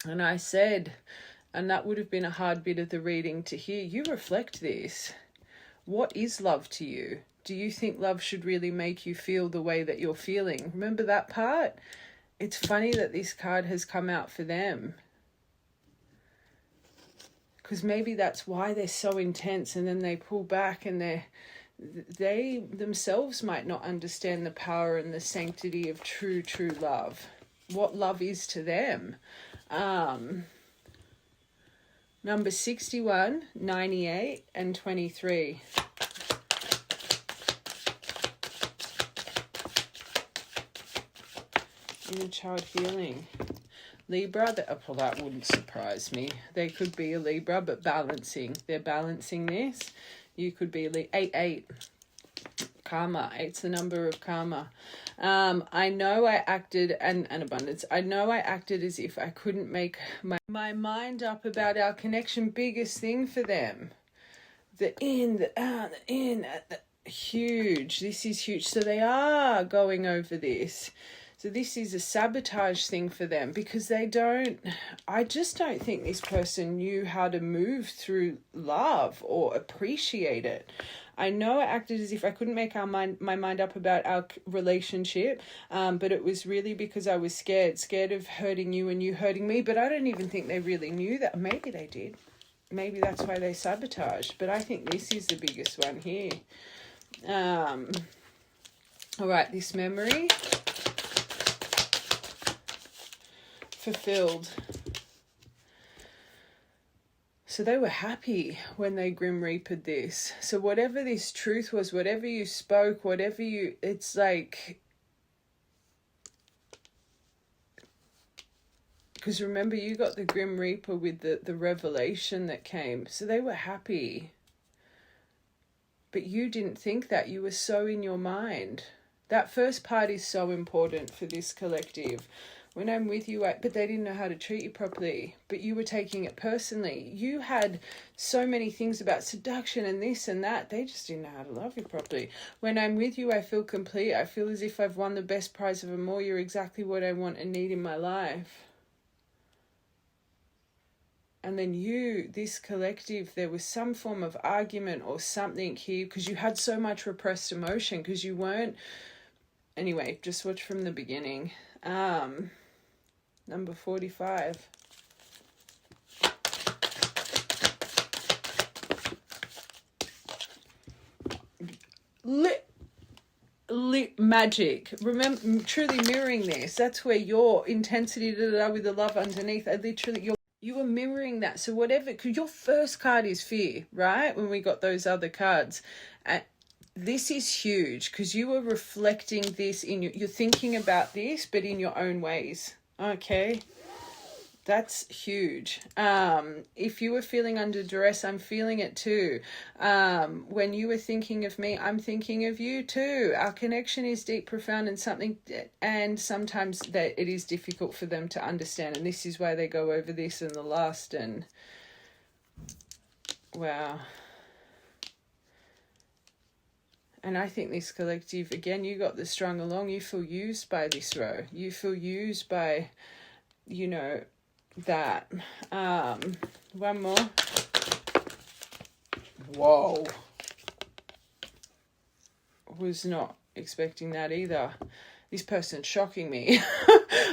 And I said, and that would have been a hard bit of the reading to hear, you reflect this. What is love to you? Do you think love should really make you feel the way that you're feeling? Remember that part? It's funny that this card has come out for them. Because maybe that's why they're so intense, and then they pull back, and they themselves might not understand the power and the sanctity of true love. What love is to them. Number 61, 98, and 23. Inner child healing. Libra, that wouldn't surprise me. They could be a Libra, but balancing. They're balancing this. You could be 8. Karma. 8's the number of karma. I know I acted, and abundance. I know I acted as if I couldn't make my mind up about our connection. Biggest thing for them. The in, the out, the in. Huge. This is huge. So they are going over this. So this is a sabotage thing for them, because I just don't think this person knew how to move through love or appreciate it. I know I acted as if I couldn't make my mind up about our relationship, but it was really because I was scared of hurting you and you hurting me. But I don't even think they really knew that. Maybe they did. Maybe that's why they sabotaged. But I think this is the biggest one here. All right, this memory. Fulfilled. So they were happy when they Grim Reapered this. So whatever this truth was, whatever you spoke, it's like, because remember, you got the Grim Reaper with the revelation that came. So they were happy. But you didn't think that. You were so in your mind. That first part is so important for this collective. When I'm with you, but they didn't know how to treat you properly. But you were taking it personally. You had so many things about seduction and this and that. They just didn't know how to love you properly. When I'm with you, I feel complete. I feel as if I've won the best prize of them all. You're exactly what I want and need in my life. And then this collective, there was some form of argument or something here, because you had so much repressed emotion, because you weren't... Anyway, just watch from the beginning. Number 45. Magic. Remember, truly mirroring this. That's where your intensity with the love underneath. You were mirroring that. So whatever, because your first card is fear, right? When we got those other cards. This is huge, because you were reflecting this you're thinking about this, but in your own ways. Okay. That's huge. If you were feeling under duress, I'm feeling it too. When you were thinking of me, I'm thinking of you too. Our connection is deep, profound, and sometimes that it is difficult for them to understand. And this is why they go over this in the last. And wow. And I think this collective, again, you got the strung along. You feel used by this row. You feel used by, that. One more. Whoa. Was not expecting that either. This person's shocking me.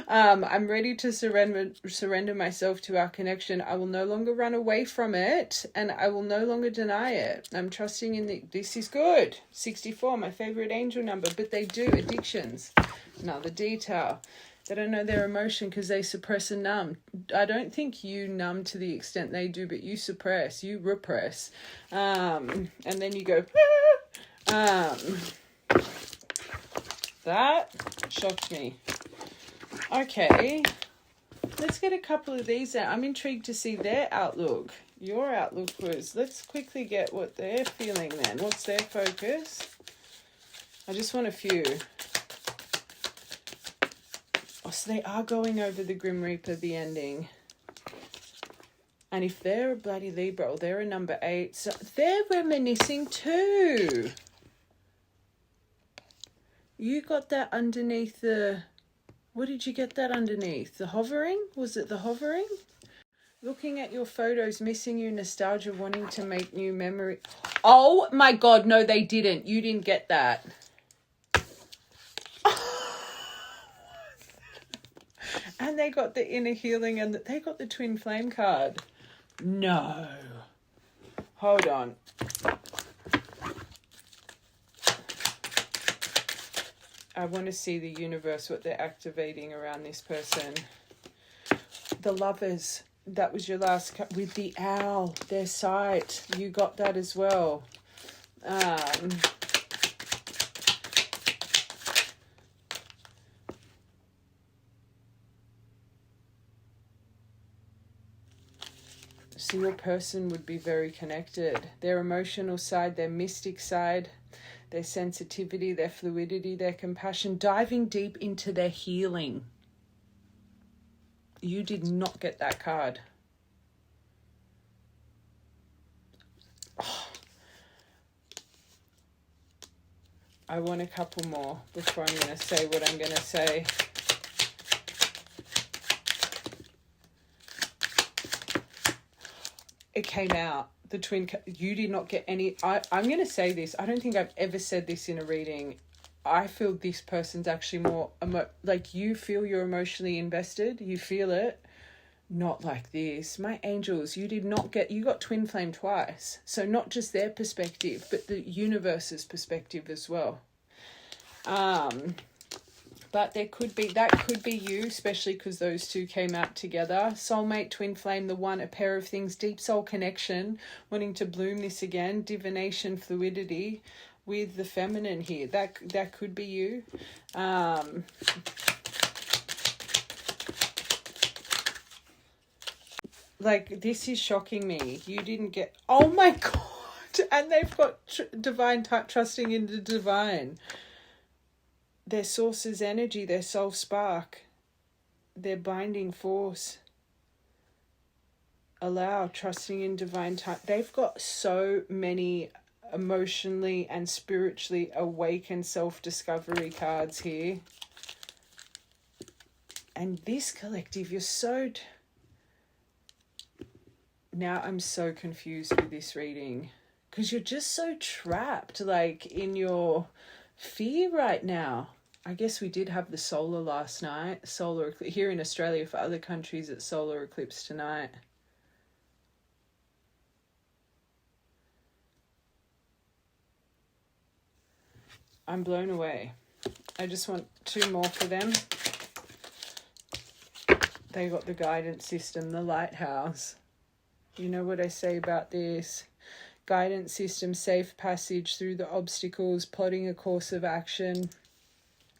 I'm ready to surrender myself to our connection. I will no longer run away from it, and I will no longer deny it. I'm trusting in this is good. 64, my favorite angel number, but they do addictions. Another detail. They don't know their emotion because they suppress and numb. I don't think you numb to the extent they do, but you suppress, you repress. And then you go, that shocked me. Okay, let's get a couple of these out. I'm intrigued to see their outlook. Your outlook was, let's quickly get what they're feeling then. What's their focus? I just want a few. Oh, so they are going over the Grim Reaper, the ending. And if they're a bloody Libra, or they're a number 8, so they're reminiscing too. You got that underneath the... What did you get that underneath? The hovering? Was it the hovering? Looking at your photos, missing you, nostalgia, wanting to make new memory. Oh my God, no, they didn't. You didn't get that. And they got the inner healing and they got the twin flame card. No. Hold on. I want to see the universe, what they're activating around this person. The Lovers. That was your last with the owl, their sight. You got that as well. So your person would be very connected. Their emotional side, their mystic side, their sensitivity, their fluidity, their compassion, diving deep into their healing. You did not get that card. Oh. I want a couple more before I'm going to say what I'm going to say. It came out. The twin... You did not get any... I'm going to say this. I don't think I've ever said this in a reading. I feel this person's actually more... like, you feel you're emotionally invested. You feel it. Not like this. My angels, you did not get... You got twin flame twice. So not just their perspective, but the universe's perspective as well. But there could be... That could be you, especially because those two came out together. Soulmate, twin flame, the one, a pair of things. Deep soul connection. Wanting to bloom this again. Divination, fluidity. With the feminine here. That could be you. Like, this is shocking me. You didn't get... Oh my God! And they've got divine trusting in the divine. Their source's energy, their soul spark. Their binding force. Allow, trusting in divine time. They've got so many... emotionally and spiritually awakened self-discovery cards here. And this collective, you're so... Now I'm so confused with this reading. Because you're just so trapped, like, in your fear right now. I guess we did have the solar last night. Solar eclipse. Here in Australia, for other countries, it's solar eclipse tonight. I'm blown away. I just want 2 more for them. They got the guidance system, the lighthouse. You know what I say about this? Guidance system, safe passage through the obstacles, plotting a course of action.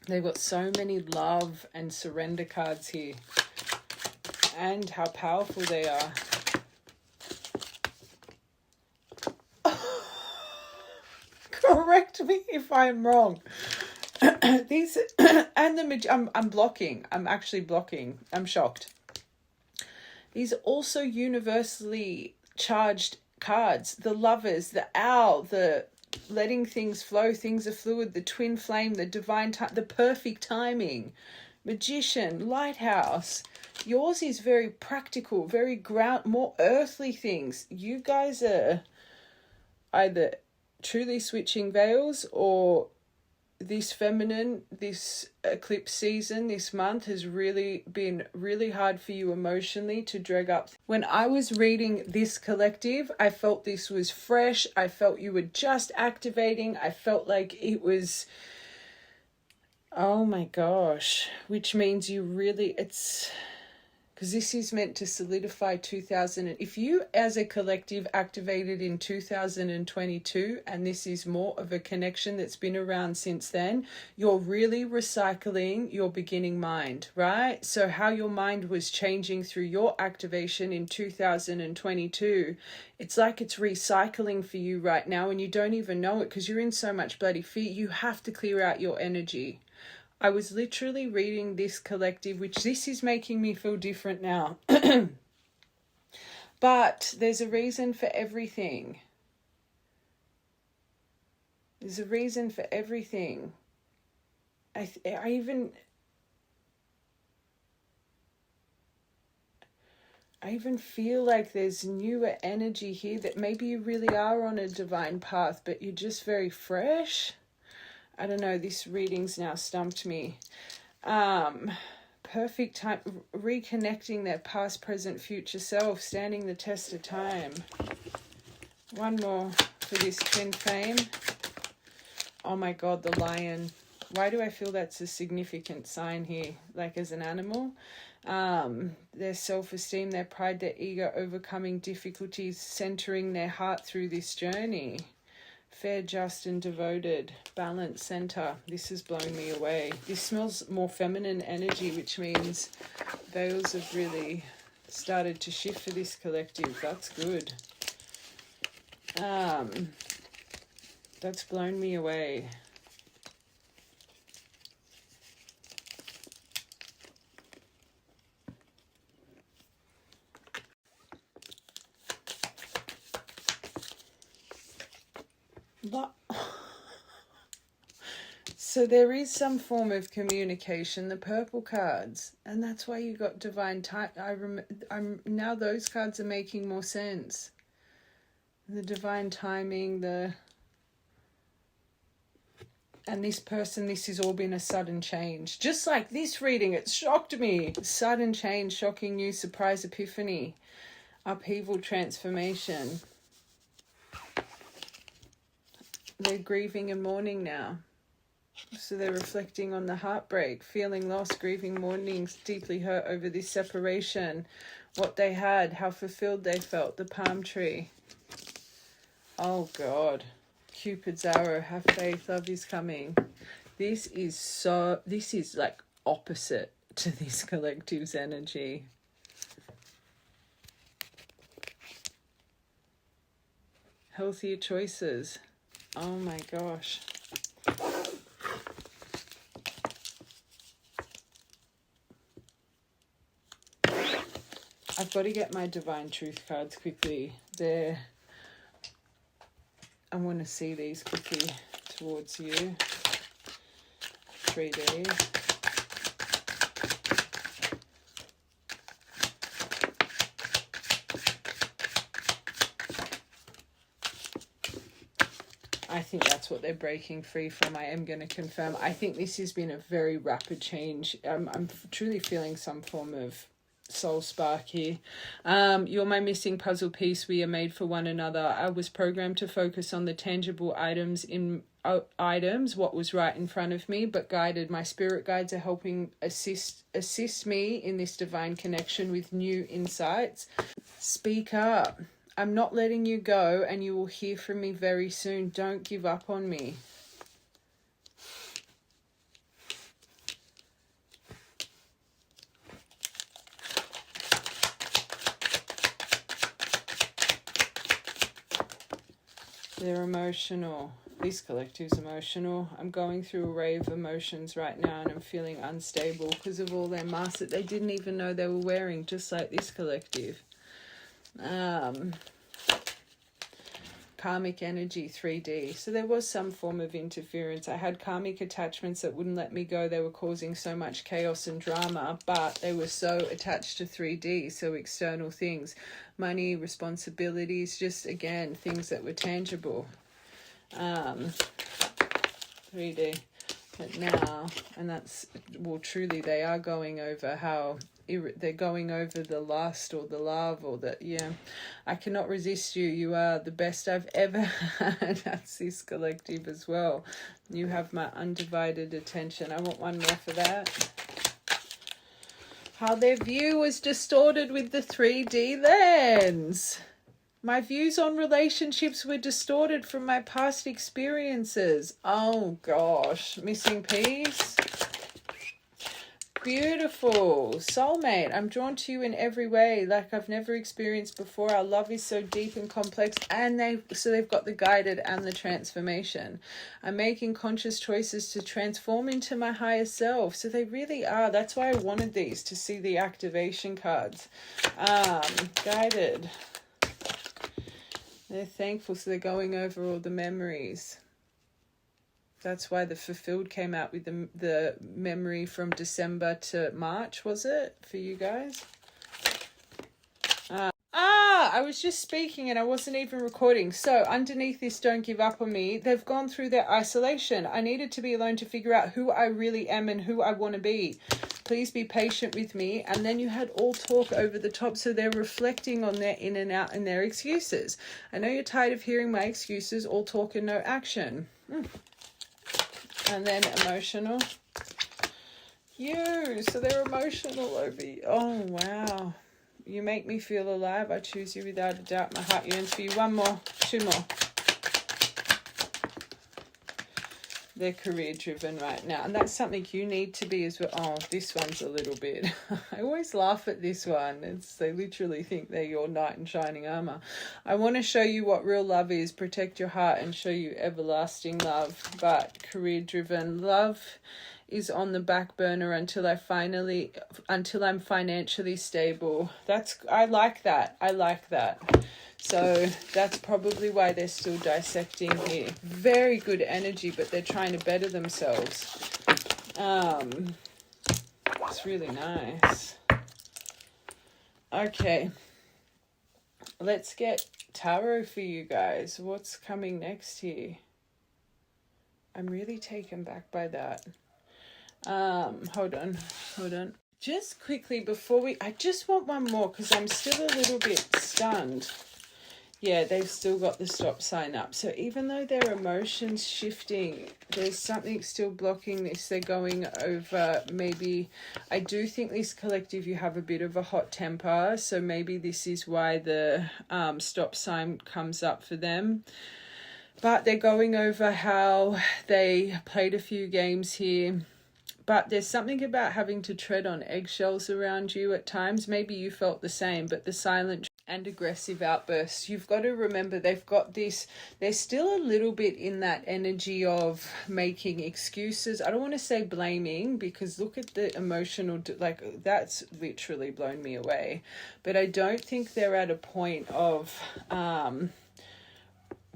They've got so many love and surrender cards here. And how powerful they are. Correct me if I'm wrong. These and I'm blocking. I'm actually blocking. I'm shocked. These are also universally charged cards. The Lovers, the Owl, the letting things flow, things are fluid, the twin flame, the divine time, the perfect timing, Magician, Lighthouse. Yours is very practical, very ground, more earthly things. You guys are either truly switching veils, or this feminine, this eclipse season, this month has really been really hard for you emotionally to drag up. When I was reading this collective, I felt this was fresh. I felt you were just activating. I felt like it was Oh my gosh. Which means you really, it's because this is meant to solidify 2000. If you as a collective activated in 2022, and this is more of a connection that's been around since then, you're really recycling your beginning mind, right? So how your mind was changing through your activation in 2022, it's like it's recycling for you right now, and you don't even know it because you're in so much bloody fear. You have to clear out your energy. I was literally reading this collective, which this is making me feel different now. But there's a reason for everything. There's a reason for everything. I even feel like there's newer energy here, that maybe you really are on a divine path, but you're just very fresh. I don't know, this reading's now stumped me. Perfect time, reconnecting their past, present, future self, standing the test of time. One more for this twin flame. Oh my God, the lion. Why do I feel that's a significant sign here? Like as an animal? Their self-esteem, their pride, their ego, overcoming difficulties, centering their heart through this journey. Fair, just, and devoted. Balance, center. This has blown me away. This smells more feminine energy, which means veils have really started to shift for this collective. That's good. That's blown me away. So there is some form of communication, the purple cards, and that's why you got divine time. I'm now those cards are making more sense. The divine timing, and this person, this has all been a sudden change. Just like this reading, it shocked me. Sudden change, shocking news, surprise, epiphany, upheaval, transformation. They're grieving and mourning now. So they're reflecting on the heartbreak, feeling lost, grieving, mourning, deeply hurt over this separation, what they had, how fulfilled they felt, the palm tree. Oh God. Cupid's arrow, have faith, love is coming. This is like opposite to this collective's energy. Healthier choices. Oh my gosh. I've got to get my divine truth cards quickly. I want to see these quickly towards you. 3D. I think that's what they're breaking free from. I am going to confirm. I think this has been a very rapid change. I'm truly feeling some form of soul spark here. You're my missing puzzle piece. We are made for one another. I was programmed to focus on the tangible items, what was right in front of me, but guided. My spirit guides are helping assist me in this divine connection with new insights. Speak up. I'm not letting you go, and you will hear from me very soon. Don't give up on me. They're emotional. This collective's emotional. I'm going through a ray of emotions right now, and I'm feeling unstable because of all their masks that they didn't even know they were wearing, just like this collective. Karmic energy, 3D. So there was some form of interference. I had karmic attachments that wouldn't let me go. They were causing so much chaos and drama, but they were so attached to 3D, so external things, money, responsibilities, just again, things that were tangible. 3D. But now, and that's, well, truly they are going over how they're going over the lust or the love or the, yeah, I cannot resist you. You are the best I've ever had. That's this collective as well. You have my undivided attention. I want one more for that. How their view was distorted with the 3D lens. My views on relationships were distorted from my past experiences. Oh gosh, missing piece. Beautiful. Soulmate, I'm drawn to you in every way like I've never experienced before. Our love is so deep and complex, and they've got the guided and the transformation. I'm making conscious choices to transform into my higher self. So they really are. That's why I wanted these, to see the activation cards. Guided. They're thankful, so they're going over all the memories. That's why the fulfilled came out with the memory from December to March, was it, for you guys? I was just speaking and I wasn't even recording. So underneath this, don't give up on me. They've gone through their isolation. I needed to be alone to figure out who I really am and who I want to be. Please be patient with me. And then you had all talk over the top. So they're reflecting on their in and out and their excuses. I know you're tired of hearing my excuses, all talk and no action. And then emotional. So they're emotional over you. Oh, wow. You make me feel alive. I choose you without a doubt. My heart yearns for you. One more. Two more. They're career driven right now. And that's something you need to be as well. Oh, this one's a little bit. I always laugh at this one. They literally think they're your knight in shining armor. I want to show you what real love is. Protect your heart and show you everlasting love. But career driven love is on the back burner until I'm financially stable. I like that. So that's probably why they're still dissecting here. Very good energy, but they're trying to better themselves. It's really nice. Okay. Let's get tarot for you guys. What's coming next here? I'm really taken back by that. Hold on. Just quickly before I just want one more because I'm still a little bit stunned. Yeah, they've still got the stop sign up. So even though their emotions shifting, there's something still blocking this. They're going over maybe, I do think this collective, you have a bit of a hot temper. So maybe this is why the stop sign comes up for them. But they're going over how they played a few games here. But there's something about having to tread on eggshells around you at times. Maybe you felt the same, but the silent and aggressive outbursts, you've got to remember they've got this, they're still a little bit in that energy of making excuses. I don't want to say blaming because look at the emotional, like that's literally blown me away. But I don't think they're at a point of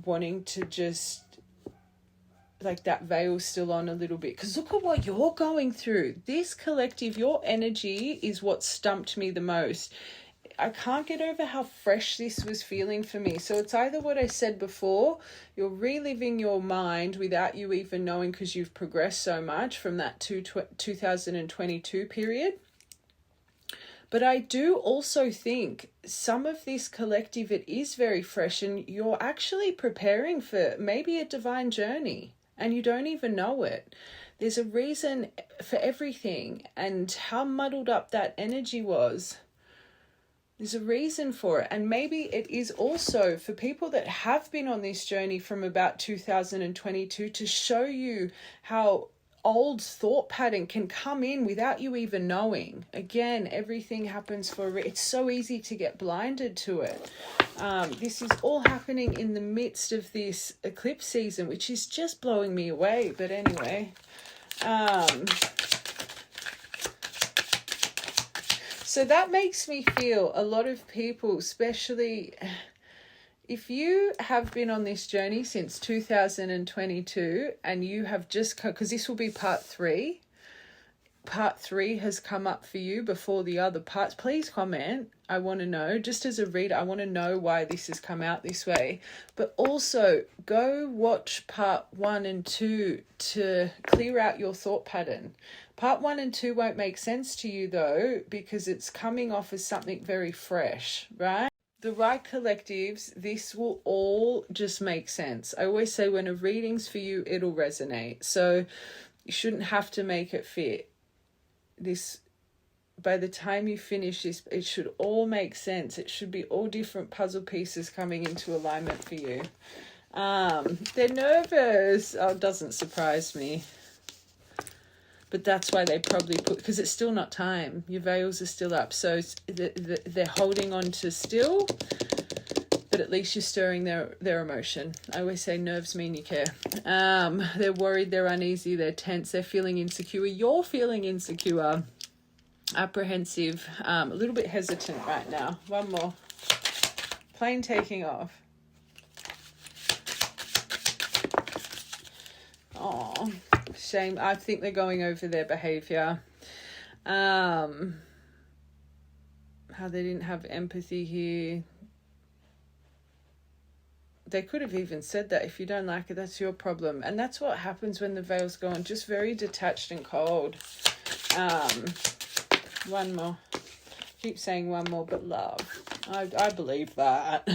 wanting to just, like that veil's still on a little bit because look at what you're going through. This collective, your energy is what stumped me the most. I can't get over how fresh this was feeling for me. So it's either what I said before, you're reliving your mind without you even knowing because you've progressed so much from that 2022 period. But I do also think some of this collective, it is very fresh and you're actually preparing for maybe a divine journey. And you don't even know it. There's a reason for everything. And how muddled up that energy was, there's a reason for it. And maybe it is also for people that have been on this journey from about 2022 to show you how old thought pattern can come in without you even knowing. Again, everything happens for it's so easy to get blinded to it. This is all happening in the midst of this eclipse season, which is just blowing me away. But anyway, so that makes me feel a lot of people, especially if you have been on this journey since 2022 and you have just, because this will be part 3, part 3 has come up for you before the other parts, please comment. I want to know, just as a reader, I want to know why this has come out this way. But also go watch part 1 and 2 to clear out your thought pattern. Part 1 and 2 won't make sense to you though, because it's coming off as something very fresh, right? The right collectives, this will all just make sense. I always say when a reading's for you, it'll resonate. So you shouldn't have to make it fit. This, by the time you finish this, it should all make sense. It should be all different puzzle pieces coming into alignment for you. They're nervous. Oh, it doesn't surprise me. But that's why they probably put, because it's still not time. Your veils are still up. So they're holding on to still, but at least you're stirring their emotion. I always say nerves mean you care. They're worried, they're uneasy, they're tense, they're feeling insecure. You're feeling insecure, apprehensive, a little bit hesitant right now. One more. Plane taking off. Oh, shame. I think they're going over their behavior. How they didn't have empathy here. They could have even said that if you don't like it, that's your problem. And that's what happens when the veils go on, just very detached and cold. One more. Keep saying one more, but love. I believe that.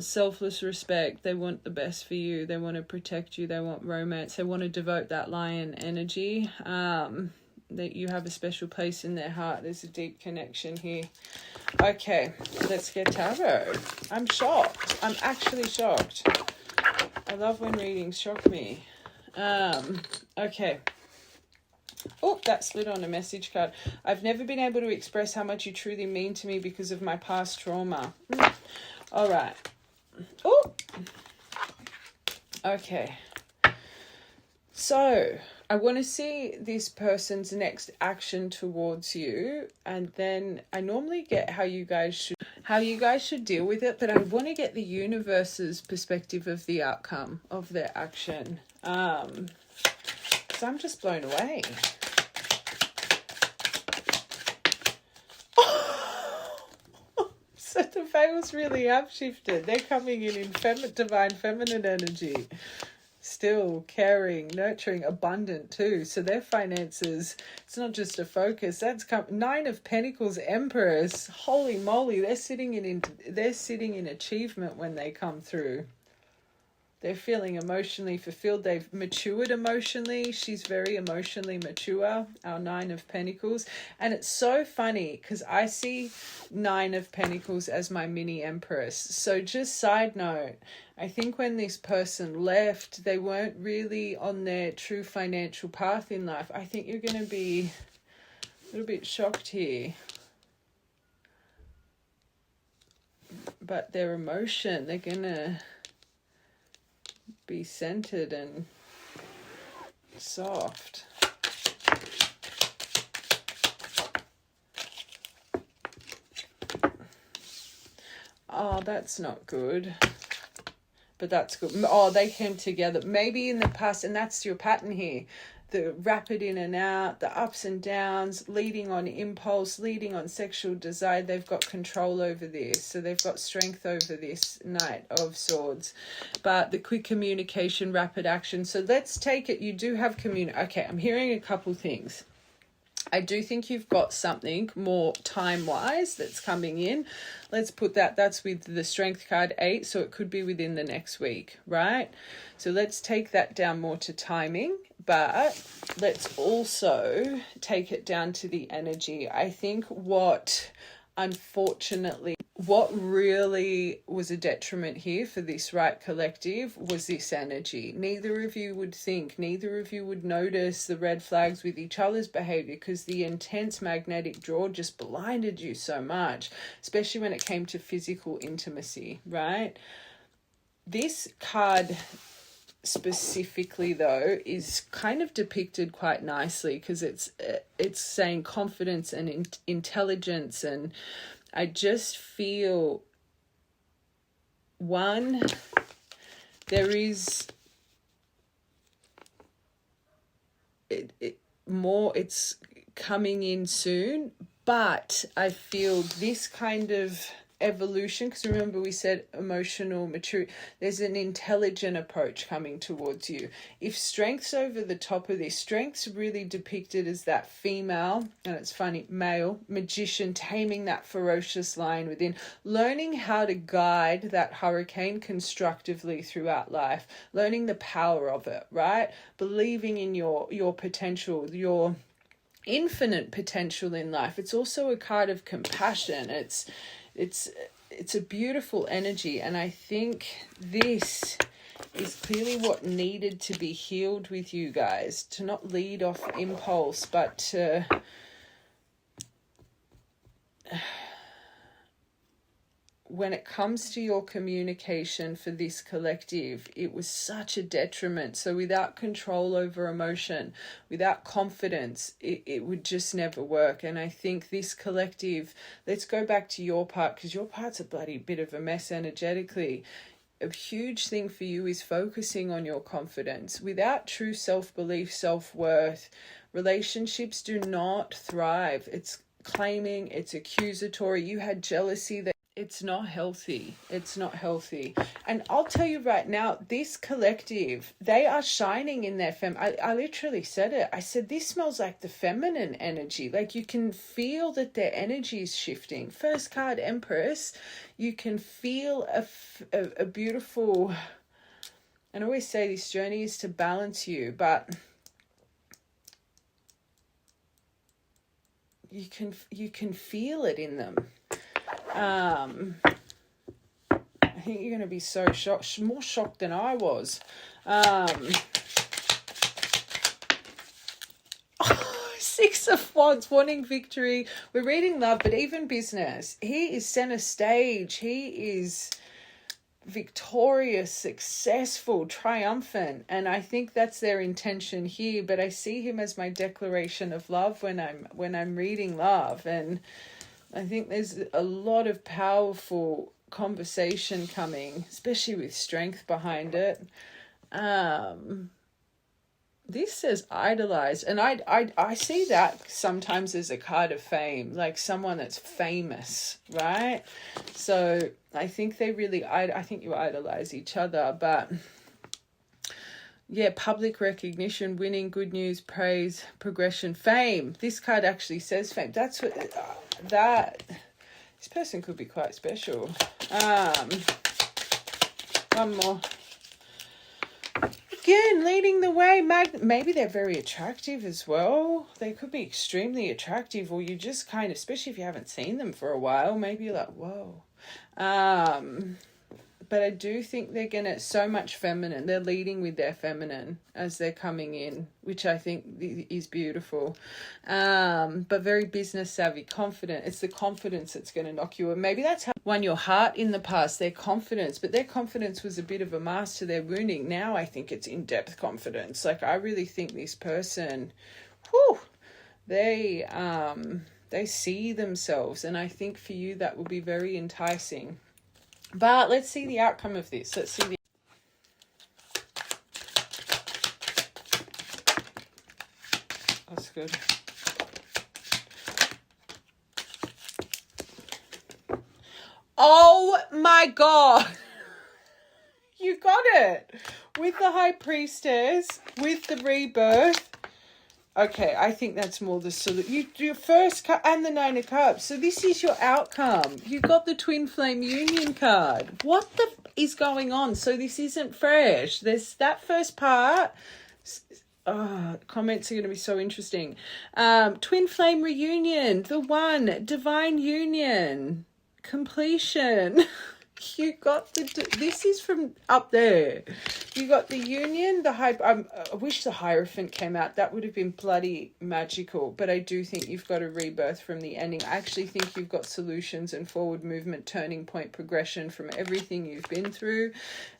Selfless respect. They want the best for you. They want to protect you. They want romance. They want to devote that lion energy. That you have a special place in their heart. There's a deep connection here. Okay, let's get tarot. I'm shocked. I'm actually shocked. I love when readings shock me. Okay. Oh, that slid on a message card. I've never been able to express how much you truly mean to me because of my past trauma. All right. Oh. Okay. So I want to see this person's next action towards you, and then I normally get how you guys should deal with it, but I want to get the universe's perspective of the outcome of their action. So I'm just blown away. So the veils really have shifted. They're coming in divine feminine energy. Still caring, nurturing, abundant too. So their finances, it's not just a focus. That's 9 of Pentacles, Empress. Holy moly, they're sitting in achievement when they come through. They're feeling emotionally fulfilled. They've matured emotionally. She's very emotionally mature, our 9 of Pentacles. And it's so funny because I see 9 of Pentacles as my mini Empress. So just side note, I think when this person left, they weren't really on their true financial path in life. I think you're going to be a little bit shocked here. But their emotion, they're going to be centered and soft. Oh, that's not good. But that's good. Oh, they came together. Maybe in the past, and that's your pattern here. The rapid in and out, the ups and downs, leading on impulse, leading on sexual desire. They've got control over this. So they've got strength over this Knight of Swords. But the quick communication, rapid action. So let's take it. You do have Okay, I'm hearing a couple things. I do think you've got something more time-wise that's coming in. Let's put that. That's with the Strength card 8, so it could be within the next week, right? So let's take that down more to timing, but let's also take it down to the energy. I think what really was a detriment here for this right collective was this energy. Neither of you would think, neither of you would notice the red flags with each other's behavior because the intense magnetic draw just blinded you so much, especially when it came to physical intimacy, right? This card specifically though is kind of depicted quite nicely because it's saying confidence and intelligence, and I just feel there is it's coming in soon, but I feel this kind of evolution, because remember we said emotional maturity, there's an intelligent approach coming towards you. If strength's over the top of this, strength's really depicted as that female, and it's funny, male magician taming that ferocious lion within, learning how to guide that hurricane constructively throughout life, learning the power of it, right? Believing in your potential, your infinite potential in life. It's also a card of compassion. It's a beautiful energy, and I think this is clearly what needed to be healed with you guys, to not lead off impulse, but to when it comes to your communication for this collective, it was such a detriment. So without control over emotion, without confidence, it would just never work. And I think this collective, let's go back to your part, because your part's a bloody bit of a mess energetically. A huge thing for you is focusing on your confidence. Without true self-belief, self-worth, relationships do not thrive. It's claiming, it's accusatory. You had jealousy that it's not healthy. It's not healthy. And I'll tell you right now, this collective, they are shining in their I literally said it. I said, this smells like the feminine energy. Like you can feel that their energy is shifting. First card, Empress. You can feel a beautiful, and I always say this journey is to balance you, but you can feel it in them. I think you're going to be so shocked, more shocked than I was. Six of Wands, wanting victory. We're reading love, but even business. He is center stage. He is victorious, successful, triumphant, and I think that's their intention here. But I see him as my declaration of love when I'm reading love, and I think there's a lot of powerful conversation coming, especially with strength behind it. This says idolize, and I see that sometimes as a card of fame, like someone that's famous, right? So I think they really, I think you idolize each other, but yeah, public recognition, winning, good news, praise, progression, fame. This card actually says fame. That's what this person could be quite special. One more. Again, leading the way. Maybe they're very attractive as well. They could be extremely attractive, or you just kind of, especially if you haven't seen them for a while, maybe you're like, whoa. But I do think they're going to, so much feminine. They're leading with their feminine as they're coming in, which I think is beautiful. But very business savvy, confident. It's the confidence that's going to knock you. And maybe that's how won your heart in the past, their confidence. But their confidence was a bit of a mask to their wounding. Now I think it's in-depth confidence. Like I really think this person, they see themselves. And I think for you that will be very enticing. But let's see the outcome of this. Let's see that's good. Oh my God. You got it. With the High Priestess, with the rebirth. Okay, I think that's more the solution. Your first card and the Nine of Cups. So this is your outcome. You got the Twin Flame Union card. What the is going on? So this isn't fresh. There's that first part. Comments are going to be so interesting. Twin Flame Reunion. The one. Divine Union. Completion. You got this is from up there. You got the Union, the I wish the Hierophant came out. That would have been bloody magical. But I do think you've got a rebirth from the ending. I actually think you've got solutions and forward movement, turning point, progression from everything you've been through.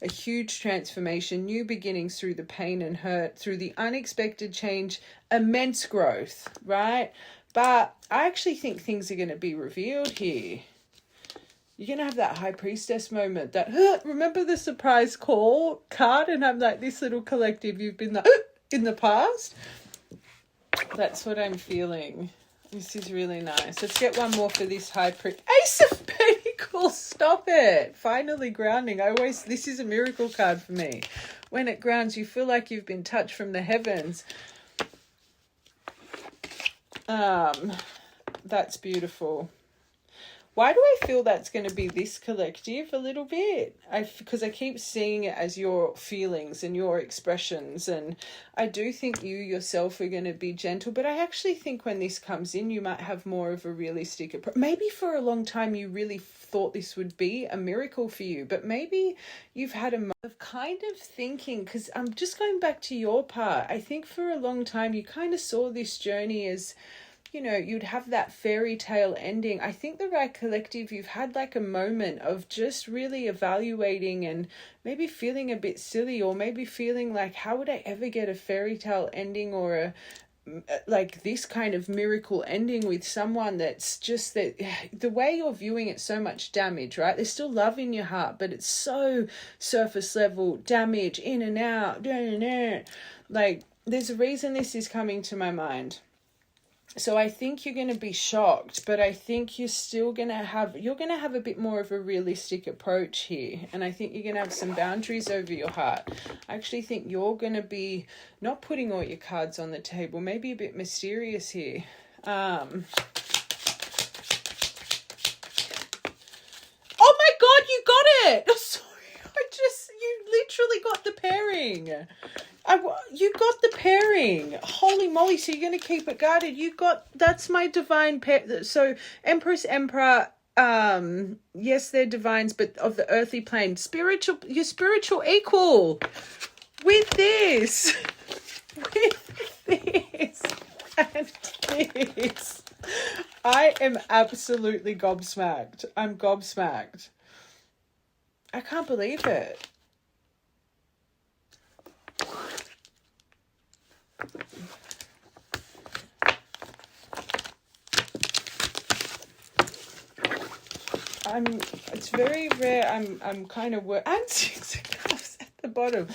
A huge transformation, new beginnings through the pain and hurt, through the unexpected change, immense growth, right? But I actually think things are going to be revealed here. You're going to have that High Priestess moment that, remember the surprise call card? And I'm like, this little collective, you've been in the past. That's what I'm feeling. This is really nice. Let's get one more for this high priest. Ace of Pentacles. Stop it. Finally grounding. This is a miracle card for me. When it grounds, you feel like you've been touched from the heavens. That's beautiful. Why do I feel that's going to be this collective a little bit? Because I keep seeing it as your feelings and your expressions. And I do think you yourself are going to be gentle. But I actually think when this comes in, you might have more of a realistic approach. Maybe for a long time you really thought this would be a miracle for you. But maybe you've had a moment of kind of thinking, because I'm just going back to your part. I think for a long time you kind of saw this journey as, you know, you'd have that fairy tale ending. I think the right collective, you've had like a moment of just really evaluating and maybe feeling a bit silly, or maybe feeling like, how would I ever get a fairy tale ending or like this kind of miracle ending with someone that's just that the way you're viewing it, so much damage, right? There's still love in your heart, but it's so surface level damage, in and out, like there's a reason this is coming to my mind. So I think you're going to be shocked, but I think you're still going to have, a bit more of a realistic approach here. And I think you're going to have some boundaries over your heart. I actually think you're going to be not putting all your cards on the table, maybe a bit mysterious here. Oh my God, you got it. Sorry, you literally got the pairing. You got the pairing. Holy moly. So you're going to keep it guarded. That's my divine pair. So Empress, Emperor, yes, they're divines, but of the earthly plane. Your spiritual equal. With this. And this. I am absolutely gobsmacked. I'm gobsmacked. I can't believe it. It's very rare. I'm kind of and 6 of Cups at the bottom.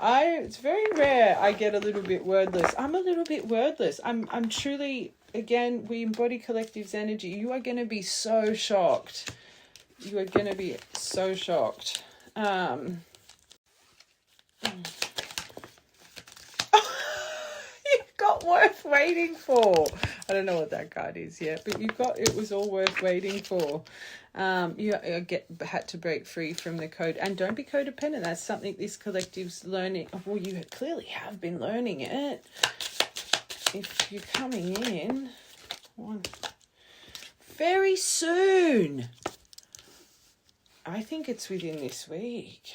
It's very rare I get a little bit wordless. I'm a little bit wordless. I'm truly, again, we embody collective's energy. You are going to be so shocked. You are going to be so shocked. Got worth waiting for. I don't know what that card is yet, but it was all worth waiting for. You had to break free from the code, and don't be codependent. That's something this collective's learning. Well, you clearly have been learning it. If you're coming in very soon, I think it's within this week.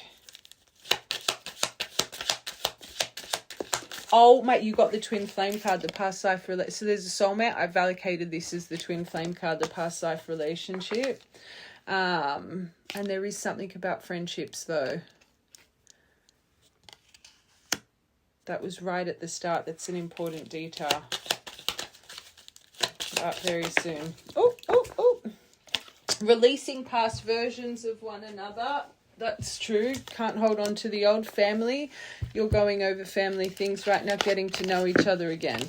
Oh, mate, you got the twin flame card, the past life relationship. So there's a soulmate. I've allocated this as the twin flame card, the past life relationship. And there is something about friendships, though. That was right at the start. That's an important detail. Up very soon. Oh. Releasing past versions of one another. That's true. Can't hold on to the old. Family. You're going over family things right now, getting to know each other again.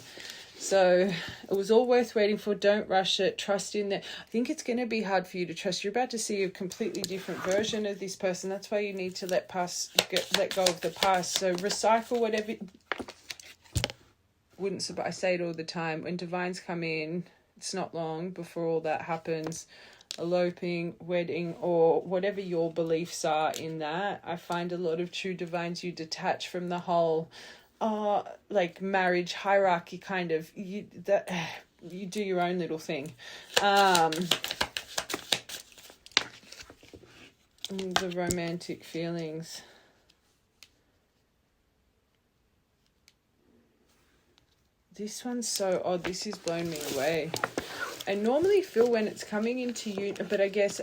So it was all worth waiting for. Don't rush it. Trust in that. I think it's going to be hard for you to trust. You're about to see a completely different version of this person. That's why you need to let go of the past. So recycle whatever. I say it all the time. When divines come in, it's not long before all that happens. Eloping, wedding, or whatever your beliefs are in that. I find a lot of true divines, you detach from the whole like marriage hierarchy kind of. You do your own little thing. The romantic feelings. This one's so odd. This has blown me away. I normally feel when it's coming into you, but I guess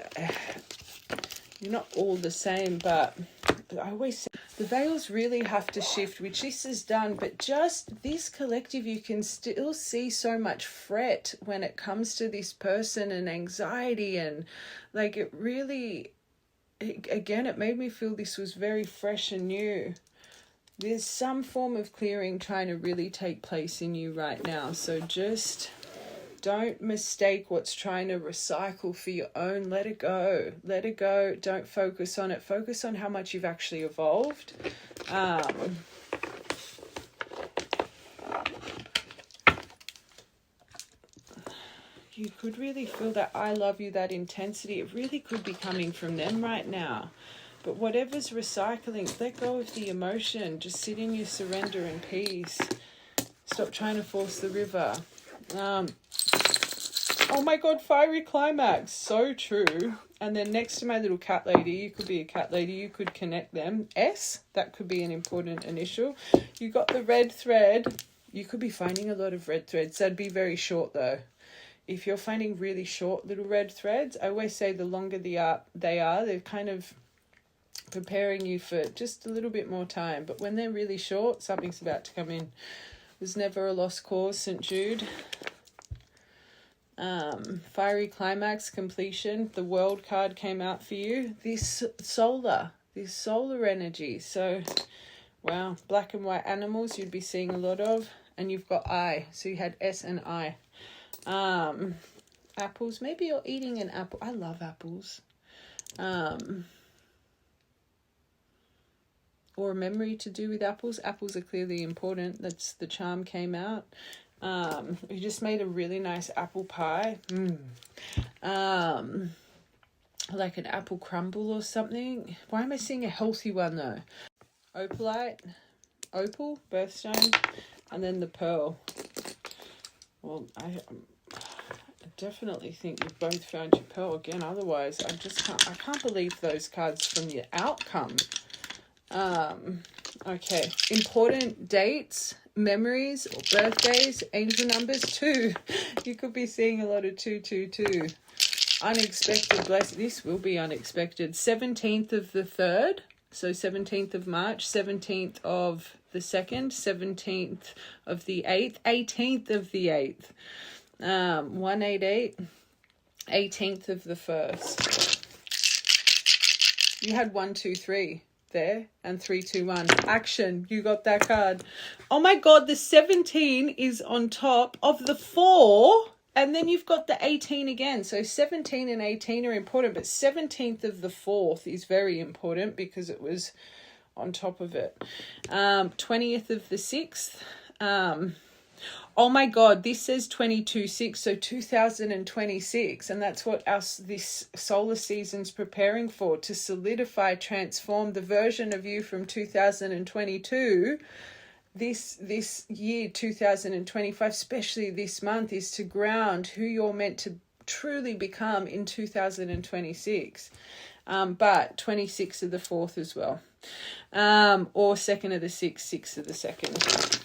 you're not all the same, but I always say the veils really have to shift, which this has done, but just this collective, you can still see so much fret when it comes to this person and anxiety, and like it really, again, it made me feel this was very fresh and new. There's some form of clearing trying to really take place in you right now. So just don't mistake what's trying to recycle for your own. Let it go. Let it go. Don't focus on it. Focus on how much you've actually evolved. You could really feel that I love you, that intensity. It really could be coming from them right now. But whatever's recycling, let go of the emotion. Just sit in your surrender and peace. Stop trying to force the river. Oh my God, fiery climax. So true. And then next to my little cat lady, you could be a cat lady. You could connect them. S, that could be an important initial. You got the red thread. You could be finding a lot of red threads. That'd be very short though. If you're finding really short little red threads, I always say the longer they are, they're kind of preparing you for just a little bit more time. But when they're really short, something's about to come in. There's never a lost cause, St. Jude. Fiery climax, completion. The world card came out for you. This solar energy. So, wow, black and white animals you'd be seeing a lot of. And you've got I. So you had S and I. Apples. Maybe you're eating an apple. I love apples. Or a memory to do with apples. Apples are clearly important. That's the charm came out. We just made a really nice apple pie. Like an apple crumble or something. Why am I seeing a healthy one though? Opalite, opal, birthstone, and then the pearl. Well, I definitely think you've both found your pearl again. Otherwise, I can't believe those cards from the outcome. Okay, important dates, memories, or birthdays, angel numbers 2. You could be seeing a lot of 222. Unexpected blessing. This will be unexpected. 17th of the 3rd, so 17th of March, 17th of the 2nd, 17th of the 8th, 18th of the 8th. 188, 18th of the 1st. You had 1, 2, 3 there, and 3, 2, 1. Action. You got that card. Oh my God, the 17 is on top of the 4, and then you've got the 18 again. So 17 and 18 are important, but 17th of the 4th is very important because it was on top of it. 20th of the 6th. Oh my God, this says 22/6, so 2026, and that's what this solar season's preparing for, to solidify, transform the version of you from 2022. This year, 2025, especially this month, is to ground who you're meant to truly become in 2026. But 26 of the 4th as well. Or 2nd of the 6th, 6th of the 2nd.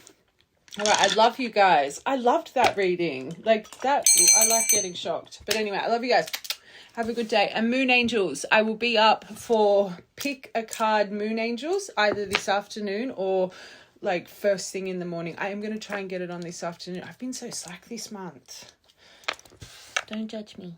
All right, I love you guys. I loved that reading. Like that, I like getting shocked. But anyway, I love you guys. Have a good day. And Moon Angels, I will be up for pick a card Moon Angels, either this afternoon or like first thing in the morning. I am going to try and get it on this afternoon. I've been so slack this month. Don't judge me.